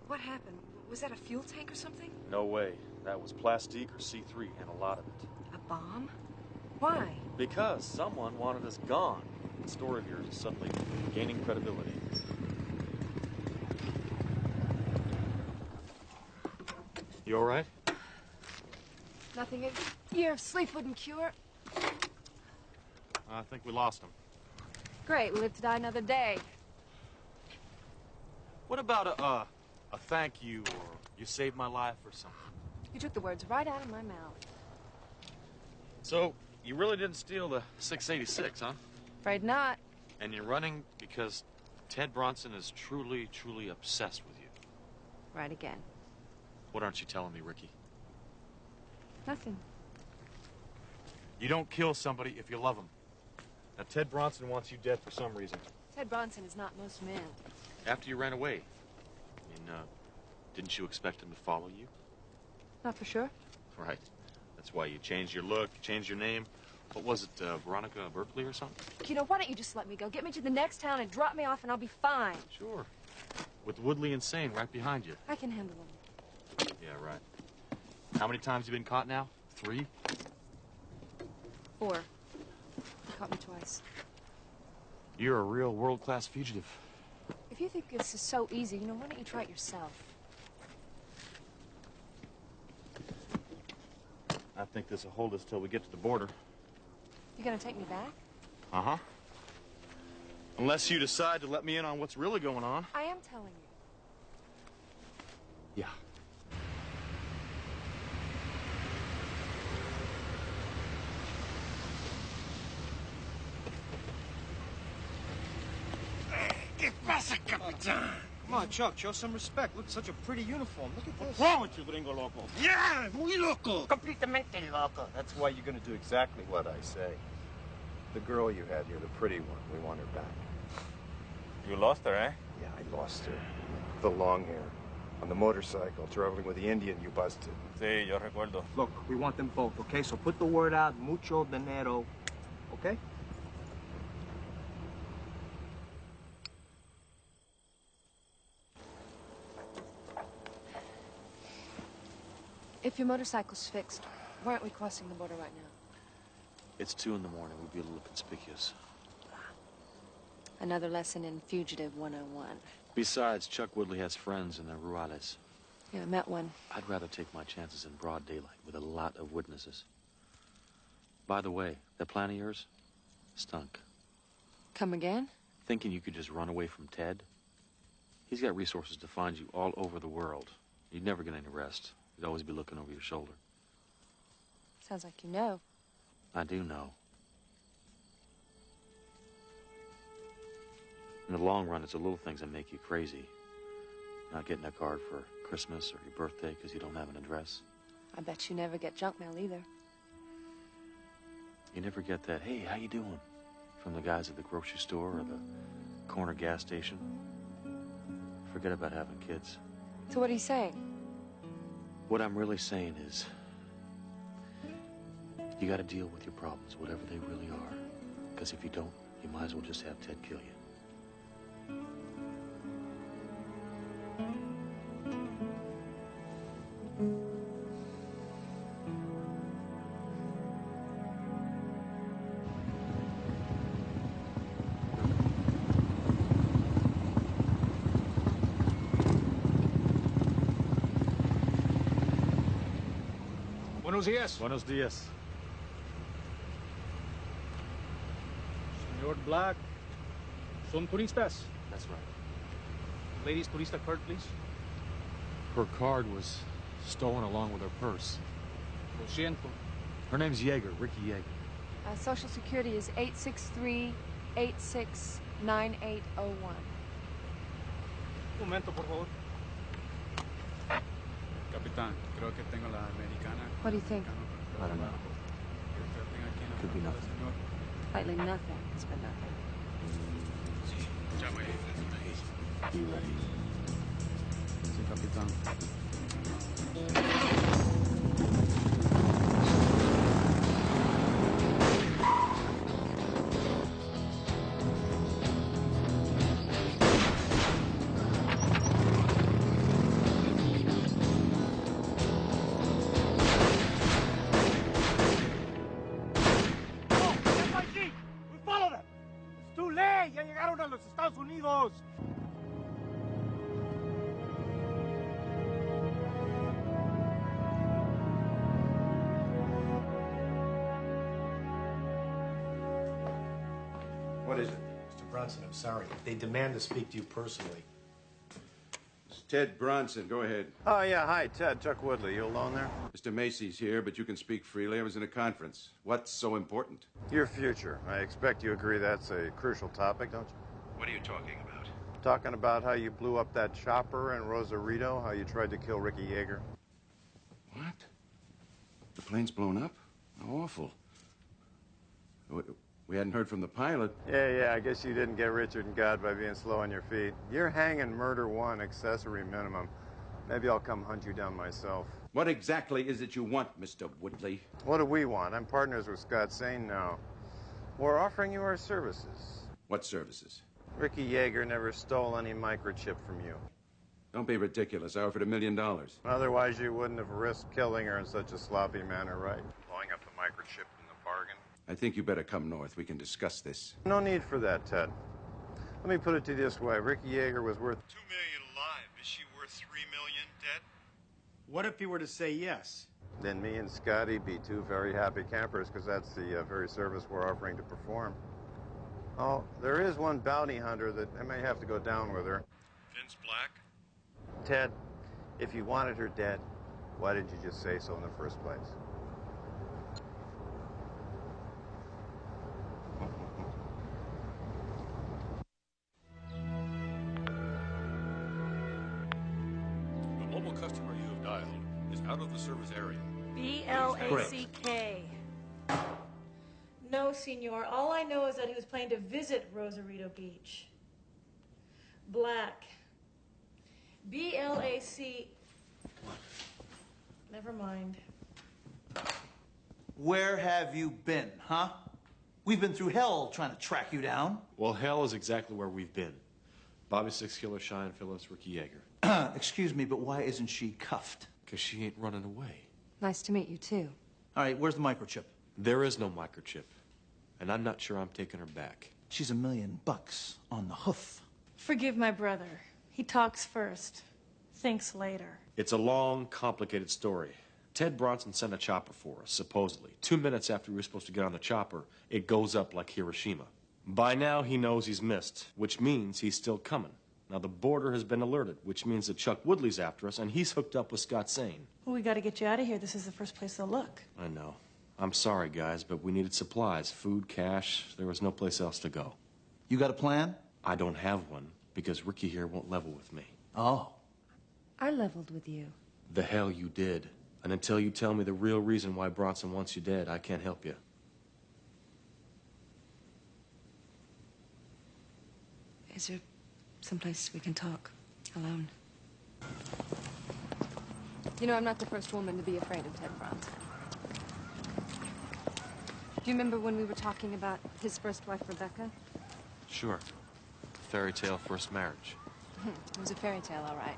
What happened? Was that a fuel tank or something? No way. That was plastique or C3, and a lot of it. A bomb? Why? Because someone wanted us gone. The story of yours is suddenly gaining credibility. You all right? Nothing a year of sleep wouldn't cure. I think we lost him. Great, we live to die another day. What about a thank you, or you saved my life, or something? You took the words right out of my mouth. So, you really didn't steal the 686, huh? Afraid not. And you're running because Ted Bronson is truly, truly obsessed with you. Right again. What aren't you telling me, Ricky? Nothing. You don't kill somebody if you love them. Now, Ted Bronson wants you dead for some reason. Ted Bronson is not most men. After you ran away, I mean, didn't you expect him to follow you? Not for sure. Right. That's why you changed your look, changed your name. What was it, Veronica Berkeley or something? You know, why don't you just let me go? Get me to the next town and drop me off and I'll be fine. Sure. With Woodley and Sane right behind you. I can handle them. Yeah, right. How many times have you been caught now? 3? 4. He caught me twice. You're a real world-class fugitive. If you think this is so easy, you know, why don't you try it yourself? I think this'll hold us till we get to the border. You gonna take me back? Uh-huh. Unless you decide to let me in on what's really going on. I am telling you. Yeah. ¿Qué pasa, Capitán? Come on, Chuck, show some respect. Look, such a pretty uniform. Look at this. What's wrong with you, gringo loco? Yeah, muy loco. Completamente loco. That's why you're gonna do exactly what I say. The girl you had here, the pretty one, we want her back. You lost her, eh? Yeah, I lost her. The long hair. On the motorcycle, traveling with the Indian you busted. Sí, yo recuerdo. Look, we want them both, okay? So put the word out, mucho dinero, okay? If your motorcycle's fixed, why aren't we crossing the border right now? It's 2 in the morning. We'd be a little conspicuous. Another lesson in Fugitive 101. Besides, Chuck Woodley has friends in the Rurales. Yeah, I met one. I'd rather take my chances in broad daylight with a lot of witnesses. By the way, that plan of yours stunk. Come again? Thinking you could just run away from Ted? He's got resources to find you all over the world. You'd never get any rest. You'd always be looking over your shoulder. Sounds like you know. I do know. In the long run, it's the little things that make you crazy. Not getting a card for Christmas or your birthday because you don't have an address. I bet you never get junk mail either. You never get that, hey, how you doing? From the guys at the grocery store or the corner gas station. Forget about having kids. So what are you saying? What I'm really saying is, you gotta deal with your problems, whatever they really are. Because if you don't, you might as well just have Ted kill you. Buenos días. Buenos días. Senor Black, son turistas. That's right. Ladies turista card, please. Her card was stolen along with her purse. Lo siento. Her name's Yeager, Ricky Yeager. Social Security is 863-869801. Un momento, por favor. Capitán, creo que tengo la americana. What do you think? I don't know. Could be nothing. Lately, nothing has been nothing. Be ready. Sí, capitán. Estados Unidos. What is it? Mr. Bronson, I'm sorry. They demand to speak to you personally. It's Ted Bronson. Go ahead. Oh, yeah. Hi, Ted. Chuck Woodley. You alone there? Mr. Macy's here, but you can speak freely. I was in a conference. What's so important? Your future. I expect you agree that's a crucial topic, don't you? What are you talking about? Talking about how you blew up that chopper in Rosarito, how you tried to kill Ricky Yeager. What? The plane's blown up? How awful. We hadn't heard from the pilot. Yeah, I guess you didn't get Richard and God by being slow on your feet. You're hanging murder one, accessory minimum. Maybe I'll come hunt you down myself. What exactly is it you want, Mr. Woodley? What do we want? I'm partners with Scott Sane now. We're offering you our services. What services? Ricky Yeager never stole any microchip from you. Don't be ridiculous. I offered $1 million. Otherwise, you wouldn't have risked killing her in such a sloppy manner, right? Blowing up the microchip in the bargain. I think you better come north. We can discuss this. No need for that, Ted. Let me put it to you this way. Ricky Yeager was worth $2 million alive. Is she worth $3 million dead? What if he were to say yes? Then me and Scotty'd be two very happy campers, because that's the very service we're offering to perform. Oh, there is one bounty hunter that I may have to go down with her. Vince Black? Ted, if you wanted her dead, why didn't you just say so in the first place? The mobile customer you have dialed is out of the service area. BLACK. No, senor. All I know is that he was planning to visit Rosarito Beach. Black. B-L-A-C... Never mind. Where have you been, huh? We've been through hell trying to track you down. Well, hell is exactly where we've been. Bobby Six Killer, Cheyenne Phillips, Ricky Yeager. Excuse me, but why isn't she cuffed? Because she ain't running away. Nice to meet you, too. All right, where's the microchip? There is no microchip. And I'm not sure I'm taking her back. She's $1 million on the hoof. Forgive my brother. He talks first, thinks later. It's a long, complicated story. Ted Bronson sent a chopper for us, supposedly. 2 minutes after we were supposed to get on the chopper, it goes up like Hiroshima. By now, he knows he's missed, which means he's still coming. Now, the border has been alerted, which means that Chuck Woodley's after us, and he's hooked up with Scott Sane. Well, we gotta get you out of here. This is the first place they'll look. I know. I'm sorry, guys, but we needed supplies, food, cash. There was no place else to go. You got a plan? I don't have one, because Ricky here won't level with me. Oh. I leveled with you. The hell you did. And until you tell me the real reason why Bronson wants you dead, I can't help you. Is there someplace we can talk alone? You know, I'm not the first woman to be afraid of Ted Bronson. Do you remember when we were talking about his first wife, Rebecca? Sure. Fairy tale first marriage. It was a fairy tale, all right.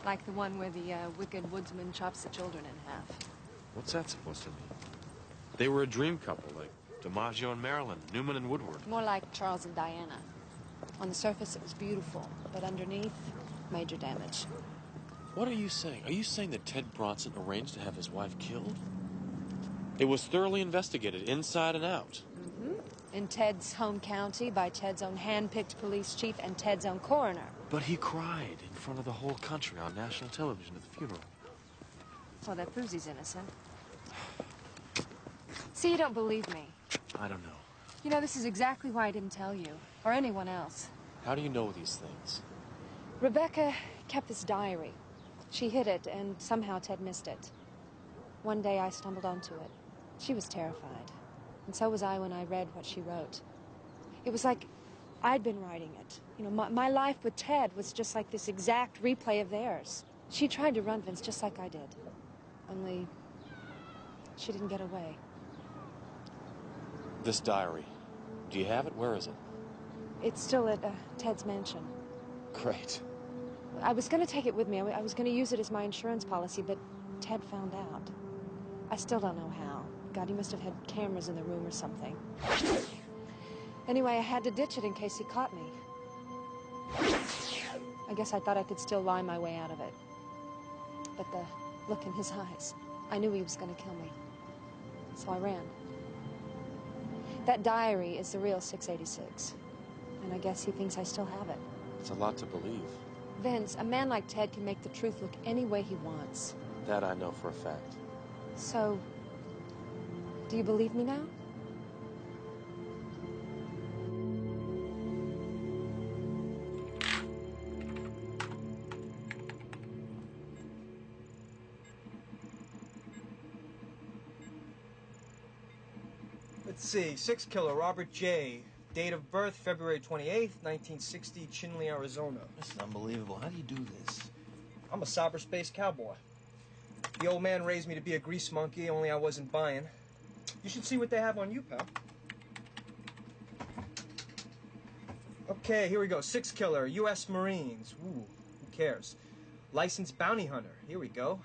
Like the one where the wicked woodsman chops the children in half. What's that supposed to mean? They were a dream couple, like DiMaggio and Marilyn, Newman and Woodward. More like Charles and Diana. On the surface, it was beautiful, but underneath, major damage. What are you saying? Are you saying that Ted Bronson arranged to have his wife killed? It was thoroughly investigated, inside and out. In Ted's home county, by Ted's own hand-picked police chief and Ted's own coroner. But he cried in front of the whole country on national television at the funeral. Well, that proves he's innocent. See, you don't believe me. I don't know. You know, this is exactly why I didn't tell you, or anyone else. How do you know these things? Rebecca kept this diary. She hid it, and somehow Ted missed it. One day I stumbled onto it. She was terrified. And so was I when I read what she wrote. It was like I'd been writing it. You know, my life with Ted was just like this exact replay of theirs. She tried to run Vince just like I did. Only she didn't get away. This diary, do you have it? Where is it? It's still at Ted's mansion. Great. I was going to take it with me. I was going to use it as my insurance policy, but Ted found out. I still don't know how. God, he must have had cameras in the room or something. Anyway, I had to ditch it in case he caught me. I guess I thought I could still lie my way out of it. But the look in his eyes, I knew he was going to kill me. So I ran. That diary is the real 686. And I guess he thinks I still have it. It's a lot to believe. Vince, a man like Ted can make the truth look any way he wants. That I know for a fact. So, do you believe me now? Let's see. Six killer, Robert J. Date of birth, February 28th, 1960, Chinle, Arizona. This is unbelievable. How do you do this? I'm a cyberspace cowboy. The old man raised me to be a grease monkey, only I wasn't buying. You should see what they have on you, pal. Okay, here we go. Six killer, U.S. Marines. Ooh, who cares? Licensed bounty hunter. Here we go.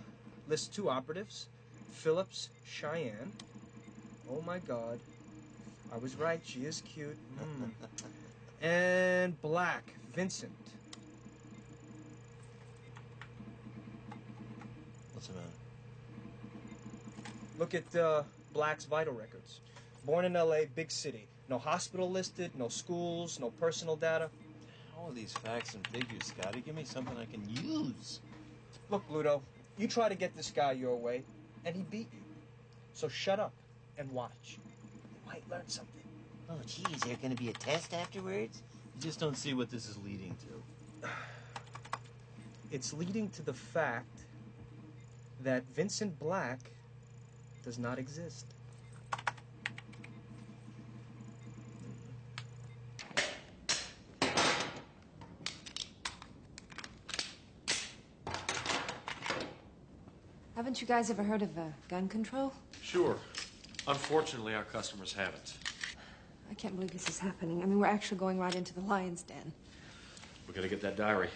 Lists 2 operatives. Phillips, Cheyenne. Oh, my God. I was right. She is cute. And Black, Vincent. What's the matter? Look at Black's vital records. Born in L.A., big city. No hospital listed, no schools, no personal data. All these facts and figures, Scotty. Give me something I can use. Look, Bluto, you try to get this guy your way, and he beat you. So shut up and watch. You might learn something. Oh, geez, there going to be a test afterwards? You just don't see what this is leading to. It's leading to the fact that Vincent Black does not exist. Haven't you guys ever heard of gun control? Sure. Unfortunately, our customers haven't. I can't believe this is happening. I mean, we're actually going right into the lion's den. We gotta get that diary.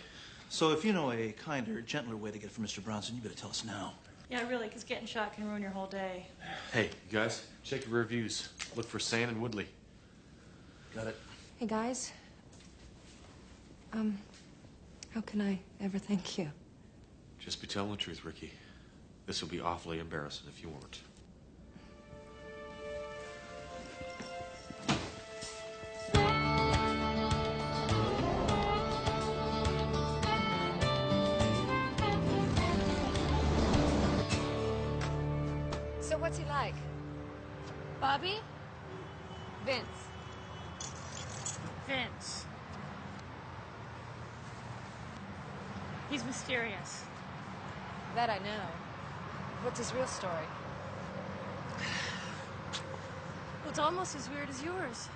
So if you know a kinder, gentler way to get it from Mr. Bronson, you better tell us now. Yeah, really, because getting shot can ruin your whole day. Hey, you guys, check your rear views. Look for Sand and Woodley. Got it. Hey, guys. How can I ever thank you? Just be telling the truth, Ricky. This will be awfully embarrassing if you weren't. So what's he like? Bobby? Vince. Vince. He's mysterious. That I know. What's his real story? Well, it's almost as weird as yours.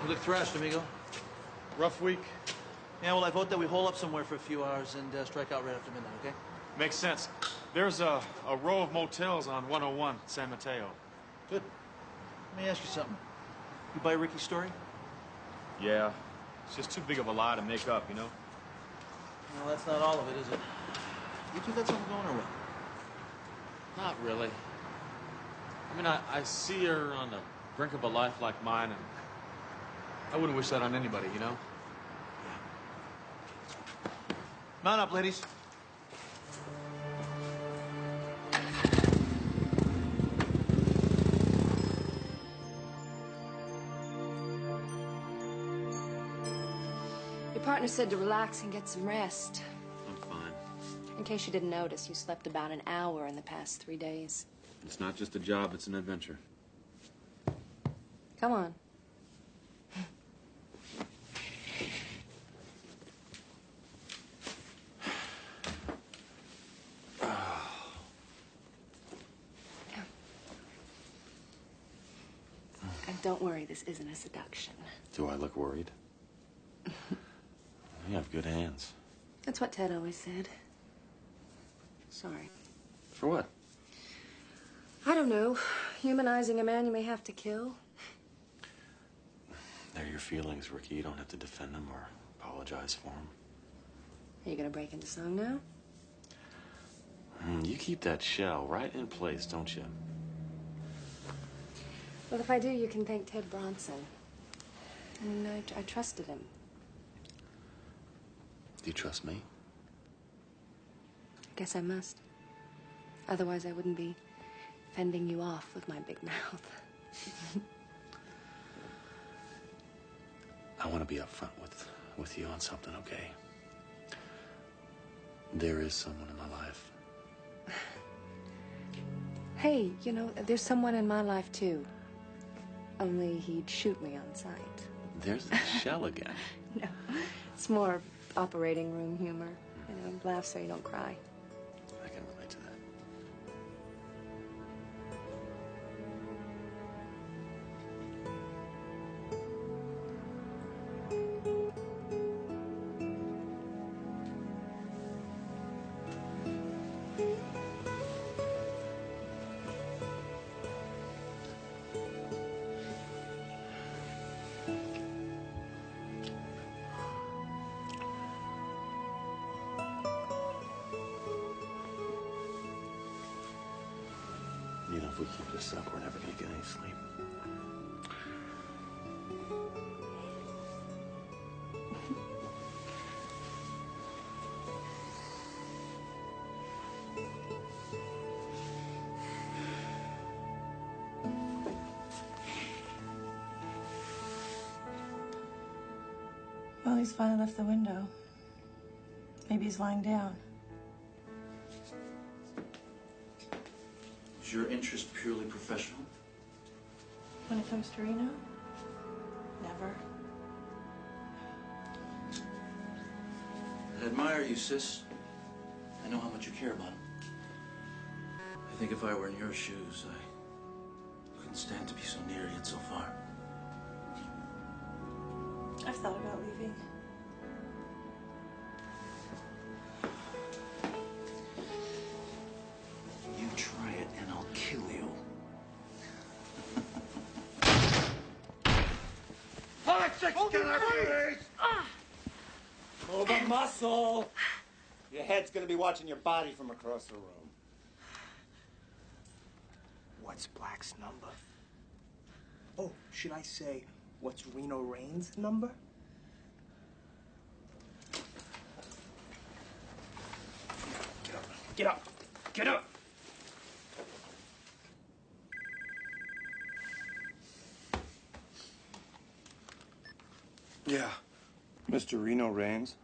You look thrashed, amigo. Rough week. Yeah, well, I vote that we hole up somewhere for a few hours and strike out right after midnight, okay? Makes sense. There's a row of motels on 101, San Mateo. Good. Let me ask you something. You buy Ricky's story? Yeah. It's just too big of a lie to make up, you know? Well, that's not all of it, is it? You two got something going or what? Not really. I mean, I see her on the brink of a life like mine, and I wouldn't wish that on anybody, you know? Mount up, ladies. Your partner said to relax and get some rest. I'm fine. In case you didn't notice, you slept about an hour in the past 3 days. It's not just a job, it's an adventure. Come on. And don't worry, this isn't a seduction. Do I look worried? You have good hands. That's what Ted always said. Sorry. For what? I don't know. Humanizing a man you may have to kill. They're your feelings, Ricky. You don't have to defend them or apologize for them. Are you gonna break into song now? You keep that shell right in place, don't you? Well, if I do, you can thank Ted Bronson. I mean, I trusted him. Do you trust me? I guess I must. Otherwise, I wouldn't be fending you off with my big mouth. I want to be upfront with you on something, okay? There is someone in my life. Hey, you know, there's someone in my life, too. Only he'd shoot me on sight. There's the shell again. No, it's more operating room humor. You know, laugh so you don't cry. I can relate to that. You know, if we keep this up, we're never gonna get any sleep. Well, he's finally left the window. Maybe he's lying down. Is your interest purely professional? When it comes to Reno? Never. I admire you, sis. I know how much you care about him. I think if I were in your shoes, I couldn't stand to be so near yet so far. I've thought about leaving. You try it and I'll kill you. Move a muscle. Your head's gonna be watching your body from across the room. What's Black's number? Oh, should I say, what's Reno Raines' number? Get up. Get up. Get up. Yeah. Mr. Reno Raines?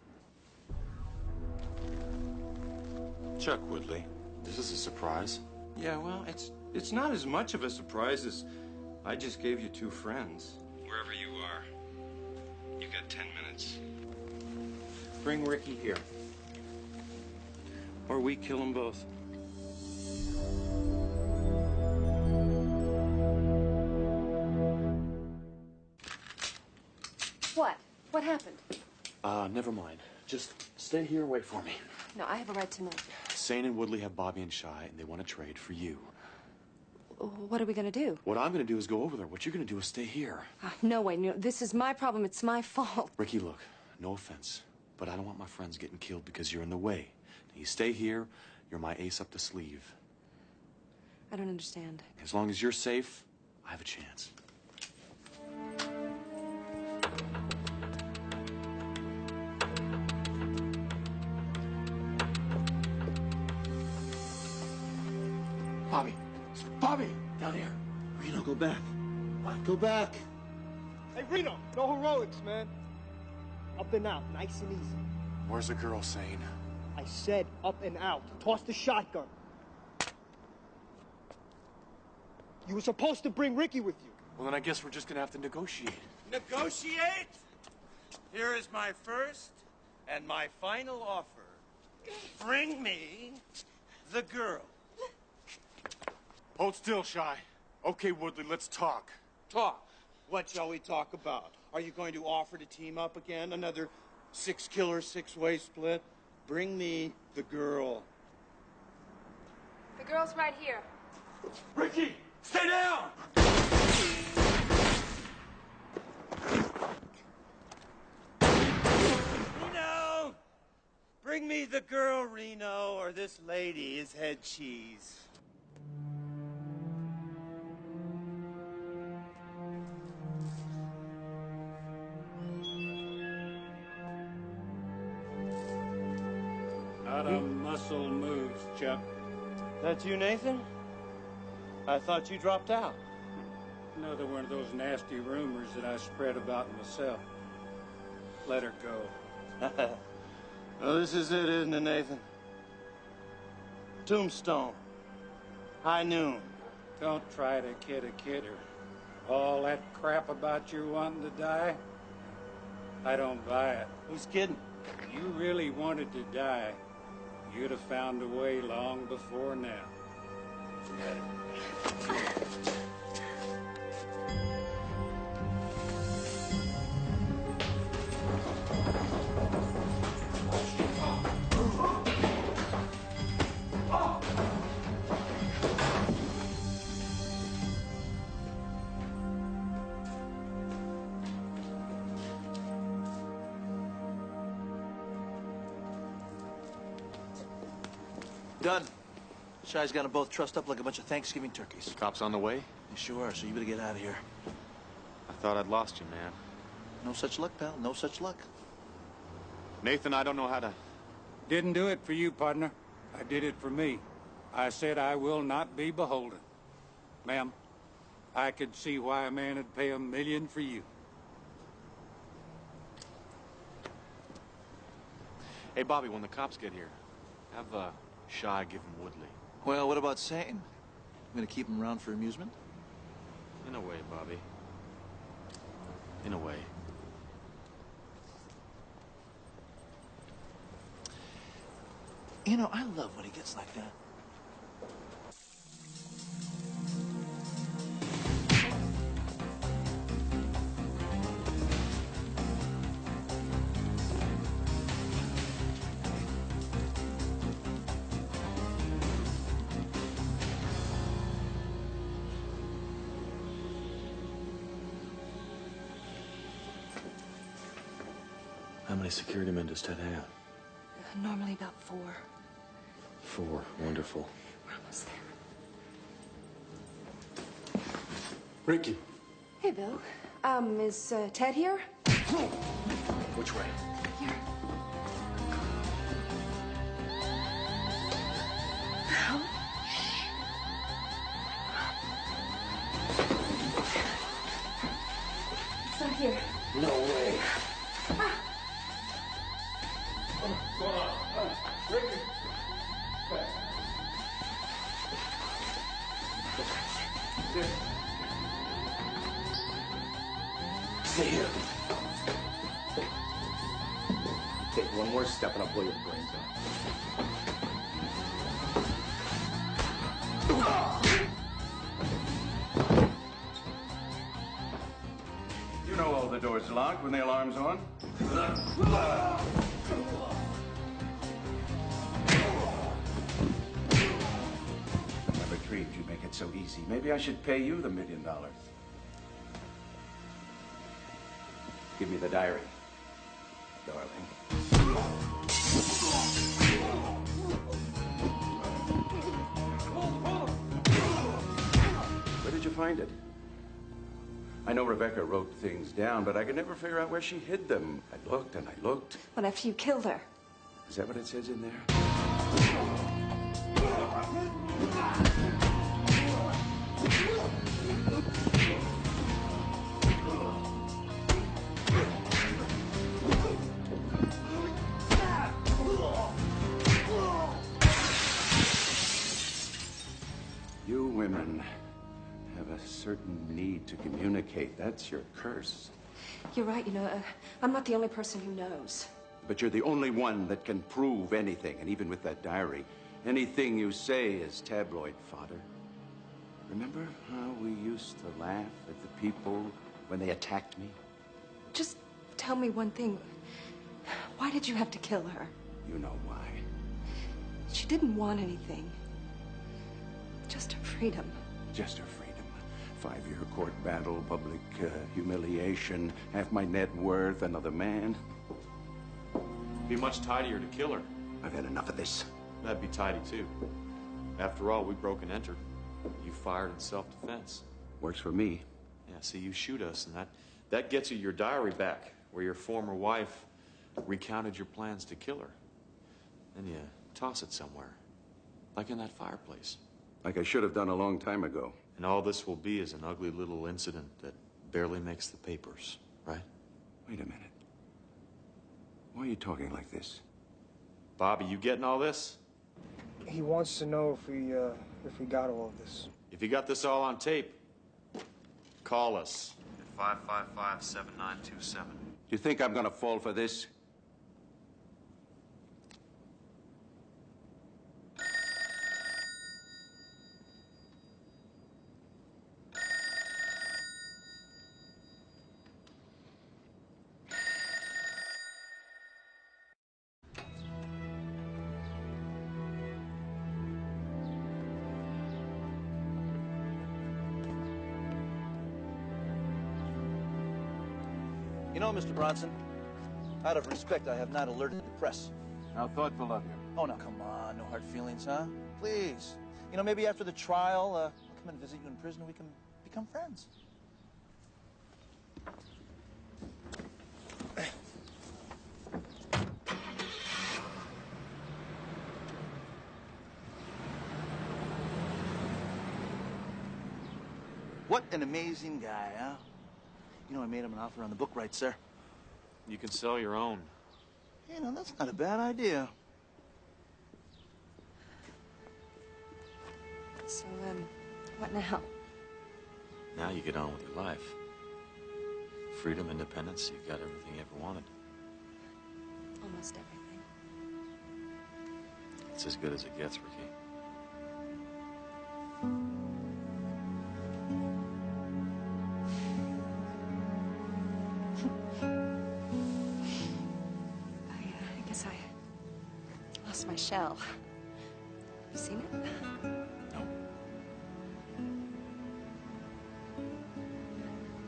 Chuck Woodley, this is a surprise. Yeah, well, it's not as much of a surprise as I just gave you 2 friends. Wherever you are, you got 10 minutes. Bring Ricky here. Or we kill them both. What? What happened? Never mind. Just stay here and wait for me. No, I have a right to know. Sane and Woodley have Bobby and Shy, and they want to trade for you. What are we going to do? What I'm going to do is go over there. What you're going to do is stay here. No way. No, this is my problem. It's my fault. Ricky, look, no offense, but I don't want my friends getting killed because you're in the way. You stay here, you're my ace up the sleeve. I don't understand. As long as you're safe, I have a chance. Bobby. Bobby! Down here. Reno, go back. What? Go back. Hey, Reno, no heroics, man. Up and out, nice and easy. Where's the girl, Sane? I said up and out. Toss the shotgun. You were supposed to bring Ricky with you. Well, then I guess we're just gonna have to negotiate. Negotiate? Here is my first and my final offer. Bring me the girl. Hold still, Shy. Okay, Woodley, let's talk. Talk. What shall we talk about? Are you going to offer to team up again? Another 6-killer, 6-way split? Bring me the girl. The girl's right here. Ricky, stay down! Reno! Bring me the girl, Reno, or this lady is head cheese. Not a muscle moves, Chuck. That's you, Nathan? I thought you dropped out. Another one of those nasty rumors that I spread about myself. Let her go. Well, this is it, isn't it, Nathan? Tombstone. High noon. Don't try to kid a kidder. All that crap about you wanting to die, I don't buy it. Who's kidding? If you really wanted to die, you'd have found a way long before now. Done. Shy's got them both trussed up like a bunch of Thanksgiving turkeys. Cops on the way? They sure are, so you better get out of here. I thought I'd lost you, man. No such luck, pal. No such luck. Nathan, I don't know how to... Didn't do it for you, partner. I did it for me. I said I will not be beholden. Ma'am, I could see why a man would pay $1 million for you. Hey, Bobby, when the cops get here, have Shy give him Woodley. Well, what about Sane? I'm gonna keep him around for amusement? In a way, Bobby. In a way. You know, I love when he gets like that. How many security men does Ted have? Normally about 4. 4. Wonderful. We're almost there. Ricky. Hey, Bill. Is Ted here? Which way? Here. It's not here. No way. Ricky. Stay here. Take one more step and I'll blow your brains out. You know all the doors locked when the alarm's on. Never dreamed you'd make it so easy. Maybe I should pay you the $1 million. Give me the diary, darling. Where did you find it? I know Rebecca wrote things down, but I could never figure out where she hid them. I looked and I looked. But after you killed her. Is that what it says in there? You women have a certain need to communicate. That's your curse. You're right, you know, I'm not the only person who knows. But you're the only one that can prove anything. And even with that diary, anything you say is tabloid fodder. Remember how we used to laugh at the people when they attacked me? Just tell me one thing. Why did you have to kill her? You know why. She didn't want anything. Just her freedom. Just her freedom. 5-year court battle, public humiliation, half my net worth, another man. Be much tidier to kill her. I've had enough of this. That'd be tidy, too. After all, we broke and entered. You fired in self-defense. Works for me. Yeah, see, you shoot us, and that gets you your diary back, where your former wife recounted your plans to kill her. Then you toss it somewhere, like in that fireplace. Like I should have done a long time ago. And all this will be is an ugly little incident that barely makes the papers, right? Wait a minute. Why are you talking like this? Bobby, you getting all this? He wants to know if we got all of this. If you got this all on tape, call us at 555-7927. Do you think I'm gonna fall for this? You know, Mr. Bronson, out of respect, I have not alerted the press. How thoughtful of you. Oh, now, come on. No hard feelings, huh? Please. You know, maybe after the trial, I'll come and visit you in prison and we can become friends. What an amazing guy, huh? You know, I made him an offer on the book rights, sir. You can sell your own. You know, that's not a bad idea. So, what now? Now you get on with your life. Freedom, independence, you've got everything you ever wanted. Almost everything. It's as good as it gets, Ricky. I guess I lost my shell. You seen it? No.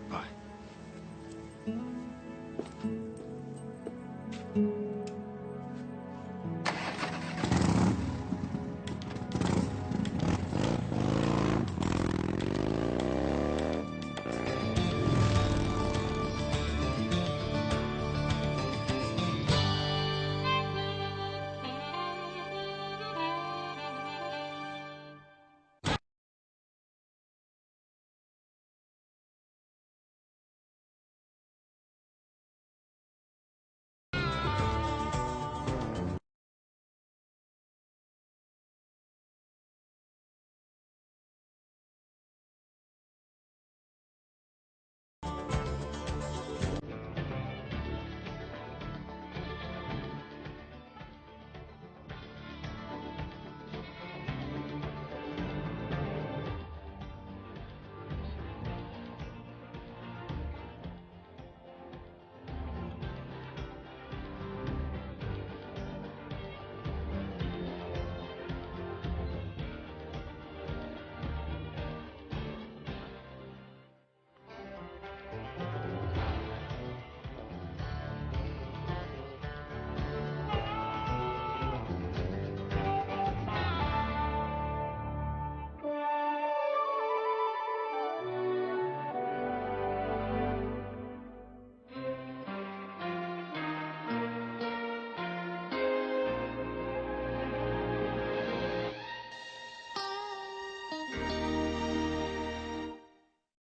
Bye.